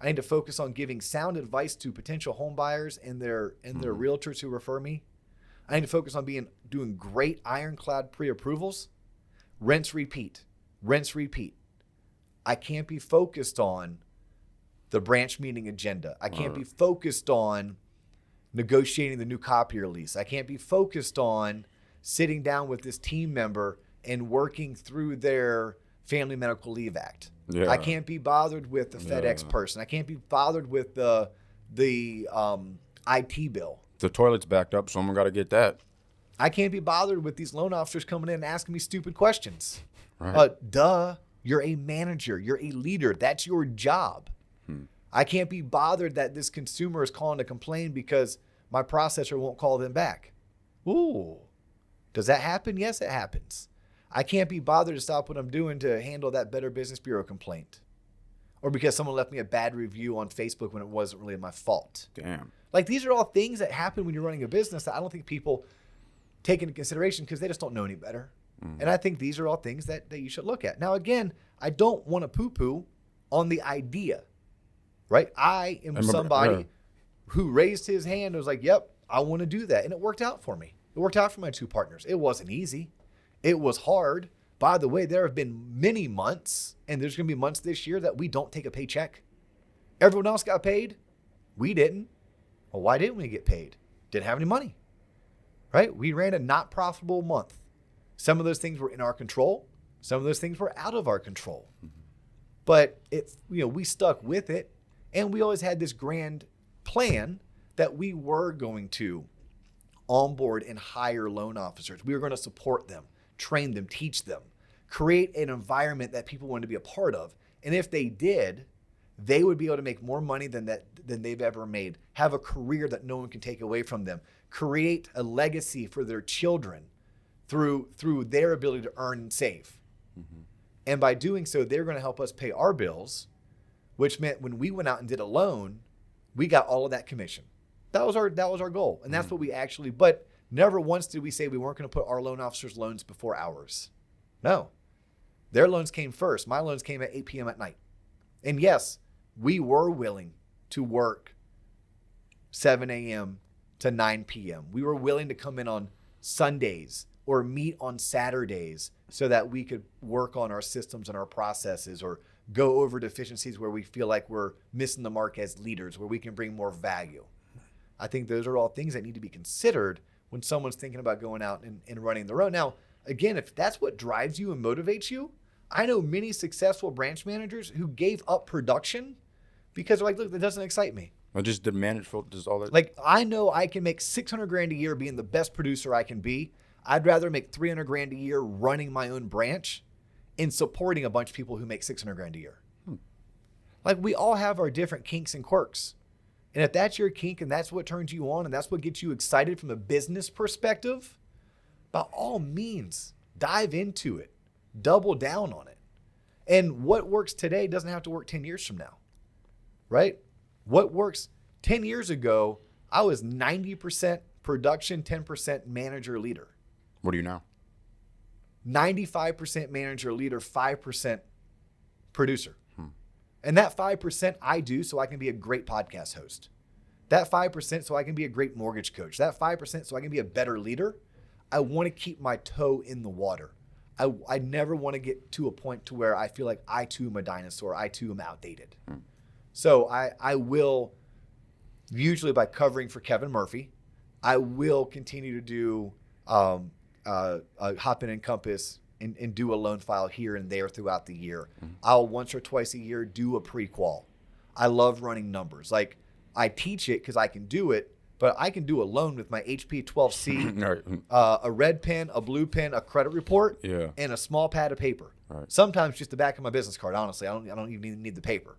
[SPEAKER 1] I need to focus on giving sound advice to potential home buyers and their realtors who refer me. I need to focus on doing great ironclad pre-approvals. Rinse, repeat. Rinse, repeat. I can't be focused on the branch meeting agenda. I can't be focused on negotiating the new copier lease. I can't be focused on sitting down with this team member and working through their Family Medical Leave Act. Yeah. I can't be bothered with the FedEx person. I can't be bothered with the IT bill.
[SPEAKER 2] The toilet's backed up, someone got to get that.
[SPEAKER 1] I can't be bothered with these loan officers coming in and asking me stupid questions. Right. You're a manager. You're a leader. That's your job. I can't be bothered that this consumer is calling to complain because my processor won't call them back. Ooh. Does that happen? Yes, it happens. I can't be bothered to stop what I'm doing to handle that Better Business Bureau complaint. Or because someone left me a bad review on Facebook when it wasn't really my fault.
[SPEAKER 2] Damn.
[SPEAKER 1] Like, these are all things that happen when you're running a business that I don't think people take into consideration because they just don't know any better. Mm-hmm. And I think these are all things that you should look at. Now, again, I don't want to poo-poo on the idea, right? I am somebody who raised his hand and was like, yep, I want to do that. And it worked out for me. It worked out for my two partners. It wasn't easy. It was hard. By the way, there have been many months, and there's going to be months this year that we don't take a paycheck. Everyone else got paid. We didn't. Well, why didn't we get paid? Didn't have any money, right? We ran a not profitable month. Some of those things were in our control. Some of those things were out of our control. Mm-hmm. But we stuck with it, and we always had this grand plan that we were going to onboard and hire loan officers. We were going to support them, train them, teach them, create an environment that people wanted to be a part of. And if they did, they would be able to make more money than they've ever made, have a career that no one can take away from them, create a legacy for their children through their ability to earn and save. Mm-hmm. And by doing so, they're going to help us pay our bills, which meant when we went out and did a loan, we got all of that commission. That was our goal. And that's what we actually, but never once did we say we weren't going to put our loan officers' loans before ours. No. Their loans came first. My loans came at 8 p.m. at night. And yes, we were willing to work 7 a.m. to 9 p.m. We were willing to come in on Sundays or meet on Saturdays so that we could work on our systems and our processes, or go over deficiencies where we feel like we're missing the mark as leaders, where we can bring more value. I think those are all things that need to be considered when someone's thinking about going out and running their own. Now, again, if that's what drives you and motivates you, I know many successful branch managers who gave up production because they're like, look, that doesn't excite me.
[SPEAKER 2] Or just the manager, just all that.
[SPEAKER 1] Like, I know I can make $600,000 a year being the best producer I can be. I'd rather make $300,000 a year running my own branch and supporting a bunch of people who make $600,000 a year. Like, we all have our different kinks and quirks. And if that's your kink and that's what turns you on and that's what gets you excited from a business perspective, by all means, dive into it. Double down on it. And what works today doesn't have to work 10 years from now, right? What works 10 years ago, I was 90% production, 10% manager leader.
[SPEAKER 2] What are you now?
[SPEAKER 1] 95% manager leader, 5% producer. And that 5% I do so I can be a great podcast host. That 5% so I can be a great mortgage coach. That 5% so I can be a better leader. I want to keep my toe in the water. I never want to get to a point to where I feel like I too am a dinosaur. I too am outdated. So I will, usually by covering for Kevin Murphy, I will continue to do hop in Encompass and do a loan file here and there throughout the year. I'll once or twice a year do a pre-qual. I love running numbers. Like, I teach it because I can do it, but I can do a loan with my HP 12C, a red pen, a blue pen, a credit report, and a small pad of paper. Right. Sometimes just the back of my business card. Honestly, I don't even need the paper.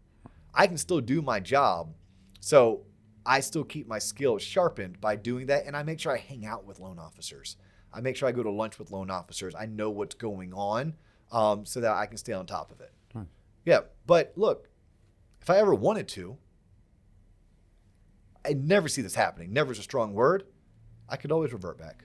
[SPEAKER 1] I can still do my job, so I still keep my skills sharpened by doing that, and I make sure I hang out with loan officers. I make sure I go to lunch with loan officers. I know what's going on, so that I can stay on top of it. Yeah, but look, if I ever wanted to, I never see this happening. Never is a strong word. I could always revert back,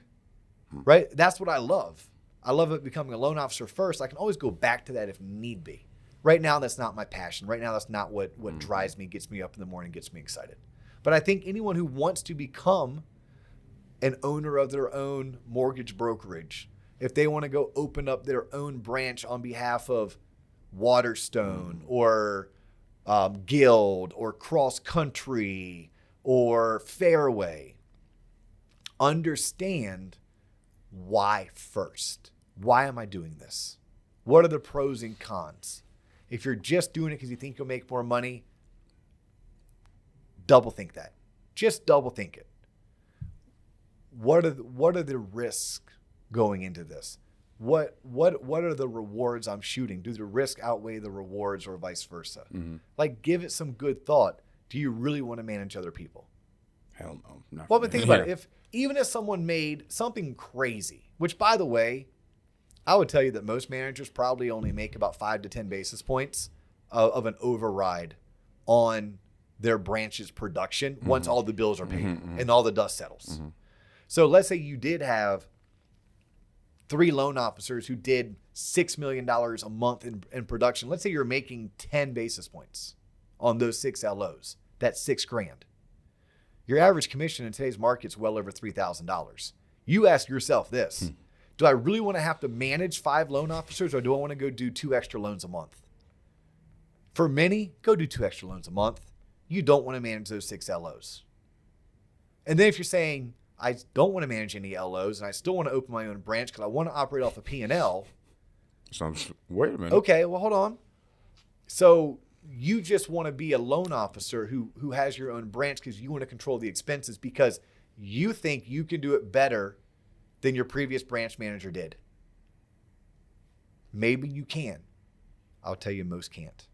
[SPEAKER 1] right? That's what I love. I love it becoming a loan officer first. I can always go back to that if need be. Right now, that's not my passion. Right now, that's not what drives me, gets me up in the morning, gets me excited. But I think anyone who wants to become an owner of their own mortgage brokerage, if they want to go open up their own branch on behalf of Waterstone or Guild or Cross Country or Fairway, understand why first. Why am I doing this? What are the pros and cons? If you're just doing it because you think you'll make more money, double think that. Just double think it. What are the risks going into this? What are the rewards I'm shooting? Do the risk outweigh the rewards or vice versa? Like, give it some good thought. Do you really want to manage other people?
[SPEAKER 2] Hell no. Not
[SPEAKER 1] well, but think about it. Even if someone made something crazy, which, by the way, I would tell you that most managers probably only make about 5 to 10 basis points of an override on their branch's production once all the bills are paid and all the dust settles. So let's say you did have 3 loan officers who did $6 million a month in production. Let's say you're making 10 basis points on those 6 LOs. That's $6,000. Your average commission in today's market is well over $3,000. You ask yourself this, do I really want to have to manage 5 loan officers, or do I want to go do 2 extra loans a month? For many, go do 2 extra loans a month. You don't want to manage those 6 LOs. And then if you're saying, I don't want to manage any LOs and I still want to open my own branch because I want to operate off a P&L.
[SPEAKER 2] Wait a minute.
[SPEAKER 1] Okay, well, hold on. So you just want to be a loan officer who has your own branch because you want to control the expenses because you think you can do it better than your previous branch manager did. Maybe you can. I'll tell you most can't.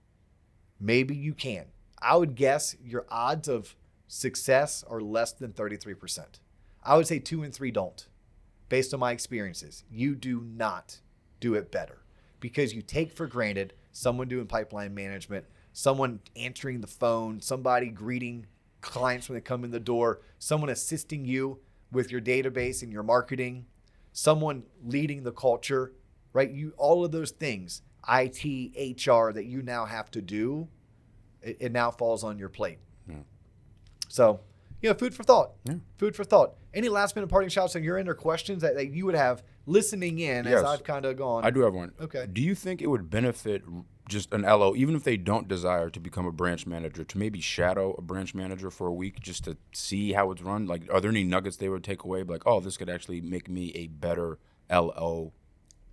[SPEAKER 1] Maybe you can. I would guess your odds of success are less than 33%. I would say 2 and 3 don't. Based on my experiences, you do not do it better because you take for granted someone doing pipeline management, someone answering the phone, somebody greeting clients when they come in the door, someone assisting you with your database and your marketing, someone leading the culture, right? All of those things, IT, HR, that you now have to do, it now falls on your plate. So food for thought.
[SPEAKER 2] Yeah.
[SPEAKER 1] Food for thought. Any last minute parting shots on your end or questions that you would have listening in as I've kind of gone?
[SPEAKER 2] I do have one.
[SPEAKER 1] Okay.
[SPEAKER 2] Do you think it would benefit just an LO, even if they don't desire to become a branch manager, to maybe shadow a branch manager for a week just to see how it's run? Like, are there any nuggets they would take away? Like, oh, this could actually make me a better LO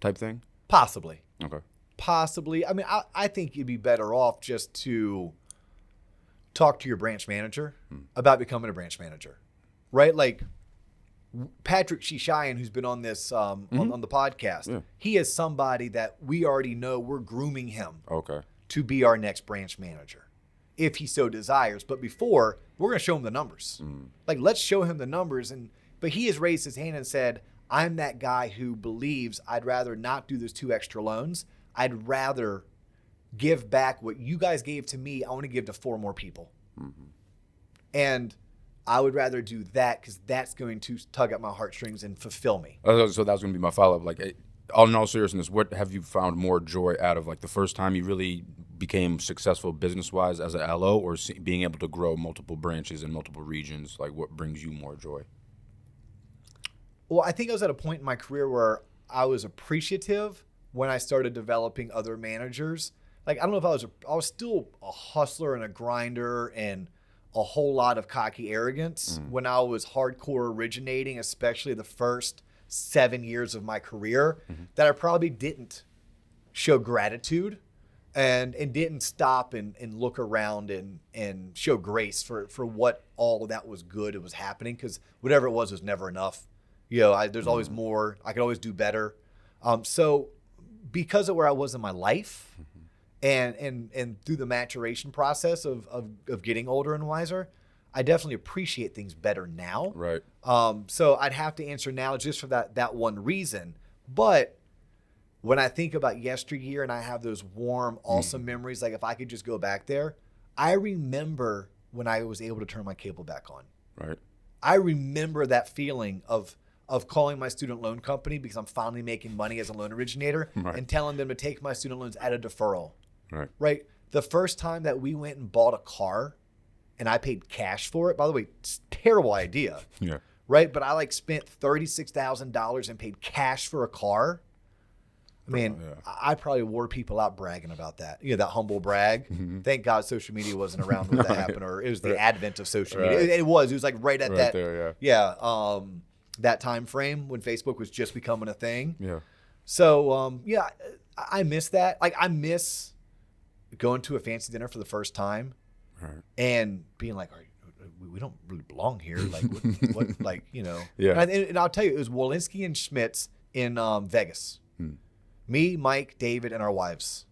[SPEAKER 2] type thing?
[SPEAKER 1] Possibly.
[SPEAKER 2] Okay.
[SPEAKER 1] Possibly. I mean, I think you'd be better off just to talk to your branch manager about becoming a branch manager, right? Like Patrick Shishayan, who's been on this on the podcast, he is somebody that we already know we're grooming him to be our next branch manager if he so desires. But before, we're going to show him the numbers. Like, let's show him the numbers. But he has raised his hand and said, I'm that guy who believes I'd rather not do those 2 extra loans. I'd rather give back what you guys gave to me. I want to give to 4 more people. And I would rather do that because that's going to tug at my heartstrings and fulfill me.
[SPEAKER 2] So that was going to be my follow-up. Like, in all seriousness, what have you found more joy out of? Like, the first time you really became successful business-wise as an LO, or being able to grow multiple branches in multiple regions? Like, what brings you more joy?
[SPEAKER 1] Well, I think I was at a point in my career where I was appreciative when I started developing other managers. Like, I don't know if I was still a hustler and a grinder and a whole lot of cocky arrogance when I was hardcore originating, especially the first 7 years of my career, that I probably didn't show gratitude and didn't stop and look around and show grace for what all of that was good it was happening, because whatever it was never enough. There's always more. I could always do better. So because of where I was in my life and through the maturation process of getting older and wiser, I definitely appreciate things better now.
[SPEAKER 2] Right.
[SPEAKER 1] So I'd have to answer now just for that one reason. But when I think about yesteryear and I have those warm, awesome memories, like if I could just go back there, I remember when I was able to turn my cable back on.
[SPEAKER 2] Right.
[SPEAKER 1] I remember that feeling of calling my student loan company because I'm finally making money as a loan originator and telling them to take my student loans at a deferral. Right. The first time that we went and bought a car and I paid cash for it, by the way, it's a terrible idea.
[SPEAKER 2] Yeah.
[SPEAKER 1] Right. But I spent $36,000 and paid cash for a car. I mean, I probably wore people out bragging about that. That humble brag. Thank God social media wasn't around when that happened, or it was the advent of social media. It was like right at that.
[SPEAKER 2] There,
[SPEAKER 1] that time frame when Facebook was just becoming a thing.
[SPEAKER 2] Yeah.
[SPEAKER 1] So, I miss that. Like, I miss going to a fancy dinner for the first time and being like, we don't really belong here. Like, what like,
[SPEAKER 2] Yeah.
[SPEAKER 1] And I'll tell you, it was Walensky and Schmitz in Vegas. Me, Mike, David, and our wives.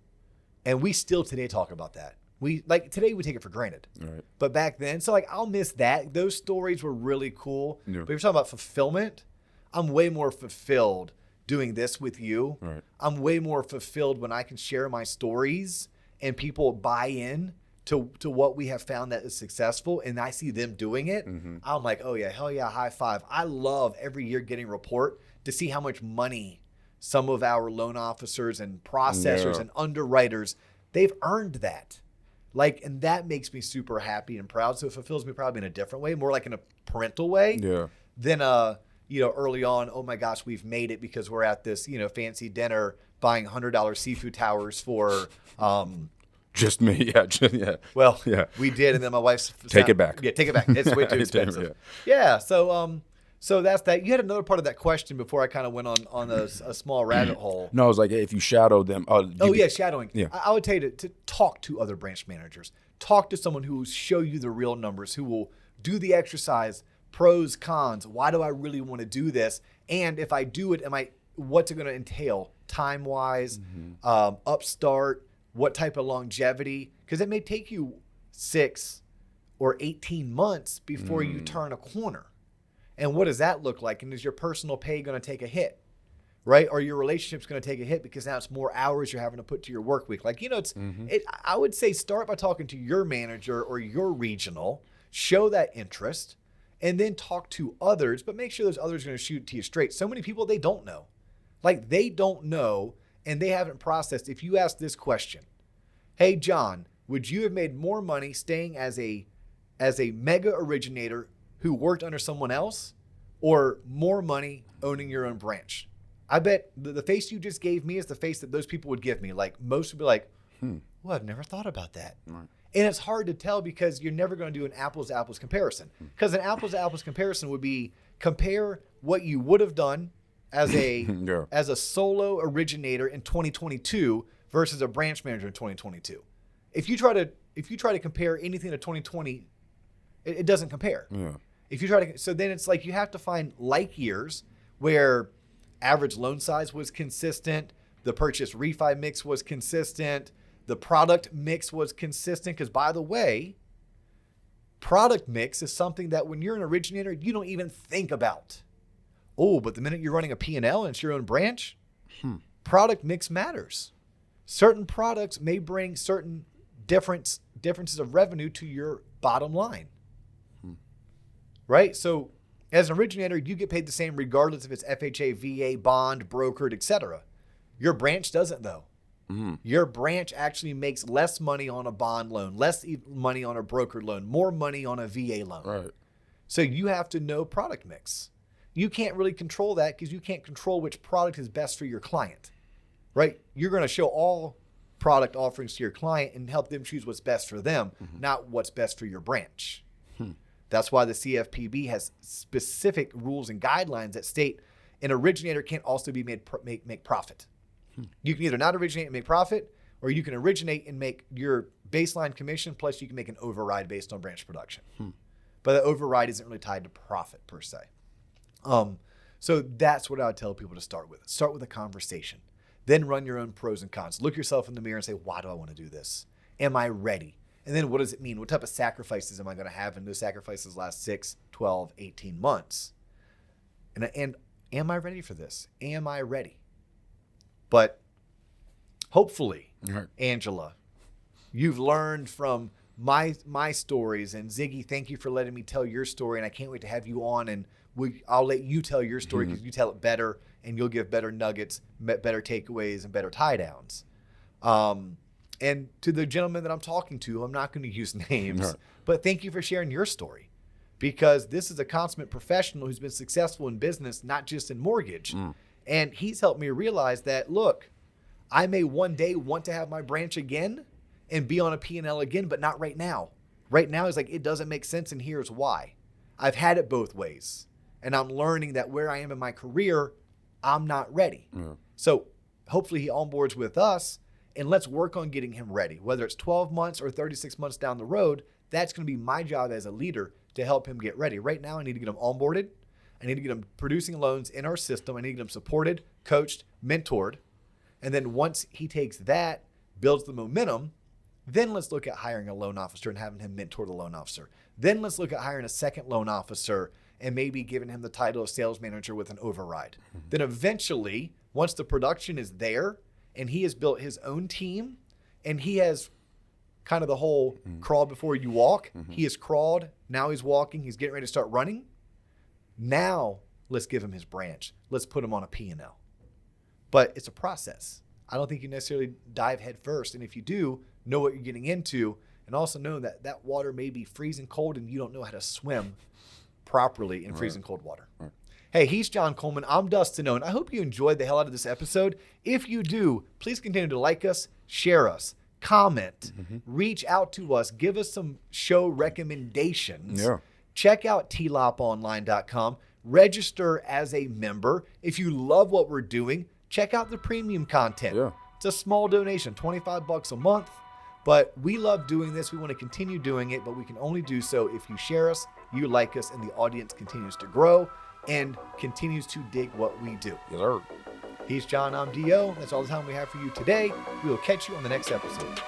[SPEAKER 1] And we still today talk about that. Today we take it for granted.
[SPEAKER 2] Right.
[SPEAKER 1] But back then, so I'll miss that. Those stories were really cool.
[SPEAKER 2] Yeah.
[SPEAKER 1] But if you're talking about fulfillment, I'm way more fulfilled doing this with you.
[SPEAKER 2] Right.
[SPEAKER 1] I'm way more fulfilled when I can share my stories and people buy in to what we have found that is successful, and I see them doing it. I'm like, oh yeah, hell yeah, high five. I love every year getting a report to see how much money some of our loan officers and processors and underwriters, they've earned that. And that makes me super happy and proud. So it fulfills me probably in a different way, more like in a parental way than, early on, oh my gosh, we've made it because we're at this, fancy dinner buying $100 seafood towers for,
[SPEAKER 2] just me. Yeah.
[SPEAKER 1] Well, we did. And then my wife's
[SPEAKER 2] take it back.
[SPEAKER 1] Yeah. Take it back. It's way too expensive. So that's that. You had another part of that question before I kind of went on a small rabbit hole.
[SPEAKER 2] No, I was like, hey, if you shadow them.
[SPEAKER 1] Shadowing.
[SPEAKER 2] Yeah.
[SPEAKER 1] I would tell you to talk to other branch managers. Talk to someone who will show you the real numbers, who will do the exercise, pros, cons. Why do I really want to do this? And if I do it, what's it going to entail time-wise, upstart, what type of longevity? Because it may take you 6 or 18 months before you turn a corner. And what does that look like? And is your personal pay going to take a hit, right? Or your relationship's going to take a hit because now it's more hours you're having to put to your work week. I would say start by talking to your manager or your regional, show that interest, and then talk to others, but make sure those others are going to shoot to you straight. So many people, they don't know. They don't know, and they haven't processed. If you ask this question, hey, John, would you have made more money staying as a mega originator who worked under someone else or more money owning your own branch? I bet the face you just gave me is the face that those people would give me. Like most would be like, well, I've never thought about that. Right. And it's hard to tell because you're never going to do an apples to apples comparison. Because an apples to apples comparison would be compare what you would have done as a as a solo originator in 2022 versus a branch manager in 2022. If you try to compare anything to 2020, it doesn't compare.
[SPEAKER 2] Yeah.
[SPEAKER 1] If you try to, so then it's like you have to find like years where average loan size was consistent, the purchase refi mix was consistent, the product mix was consistent. Because by the way, product mix is something that when you're an originator, you don't even think about. Oh, but the minute you're running a P&L and it's your own branch, product mix matters. Certain products may bring certain differences of revenue to your bottom line. Right? So as an originator, you get paid the same regardless if it's FHA, VA, bond, brokered, etc. Your branch doesn't though. Your branch actually makes less money on a bond loan, less money on a brokered loan, more money on a VA loan.
[SPEAKER 2] Right.
[SPEAKER 1] So you have to know product mix. You can't really control that because you can't control which product is best for your client, right? You're going to show all product offerings to your client and help them choose what's best for them, not what's best for your branch. That's why the CFPB has specific rules and guidelines that state an originator can't also be make profit. You can either not originate and make profit, or you can originate and make your baseline commission, plus you can make an override based on branch production. But the override isn't really tied to profit per se. So that's what I would tell people to start with. Start with a conversation. Then run your own pros and cons. Look yourself in the mirror and say, why do I want to do this? Am I ready? And then what does it mean? What type of sacrifices am I going to have? And those sacrifices last 6, 12, 18 months. And am I ready for this? Am I ready? But hopefully, Angela, you've learned from my stories. And Ziggy, thank you for letting me tell your story. And I can't wait to have you on. And I'll let you tell your story because you tell it better. And you'll give better nuggets, better takeaways, and better tie downs. And to the gentleman that I'm talking to, I'm not going to use names, but thank you for sharing your story, because this is a consummate professional who's been successful in business, not just in mortgage. And he's helped me realize that, look, I may one day want to have my branch again and be on a P&L again, but not right now. Right now is like, it doesn't make sense, and here's why. I've had it both ways, and I'm learning that where I am in my career, I'm not ready. So hopefully he onboards with us, and let's work on getting him ready. Whether it's 12 months or 36 months down the road, that's going to be my job as a leader to help him get ready. Right now, I need to get him onboarded. I need to get him producing loans in our system. I need to get him supported, coached, mentored. And then once he takes that, builds the momentum, then let's look at hiring a loan officer and having him mentor the loan officer. Then let's look at hiring a second loan officer and maybe giving him the title of sales manager with an override. Then eventually, once the production is there, and he has built his own team, and he has kind of the whole crawl before you walk. He has crawled. Now he's walking. He's getting ready to start running. Now let's give him his branch. Let's put him on a P&L. But it's a process. I don't think you necessarily dive head first. And if you do, know what you're getting into, and also know that that water may be freezing cold and you don't know how to swim properly in freezing cold water. Hey, he's John Coleman. I'm Dustin Owen. I hope you enjoyed the hell out of this episode. If you do, please continue to like us, share us, comment, reach out to us, give us some show recommendations. Check out tloponline.com. Register as a member. If you love what we're doing, check out the premium content. It's a small donation, $25 a month. But we love doing this. We want to continue doing it, but we can only do so if you share us, you like us, and the audience continues to grow and continues to dig what we do.
[SPEAKER 2] Yes, sir.
[SPEAKER 1] He's John, I'm D.O. That's all the time we have for you today. We will catch you on the next episode.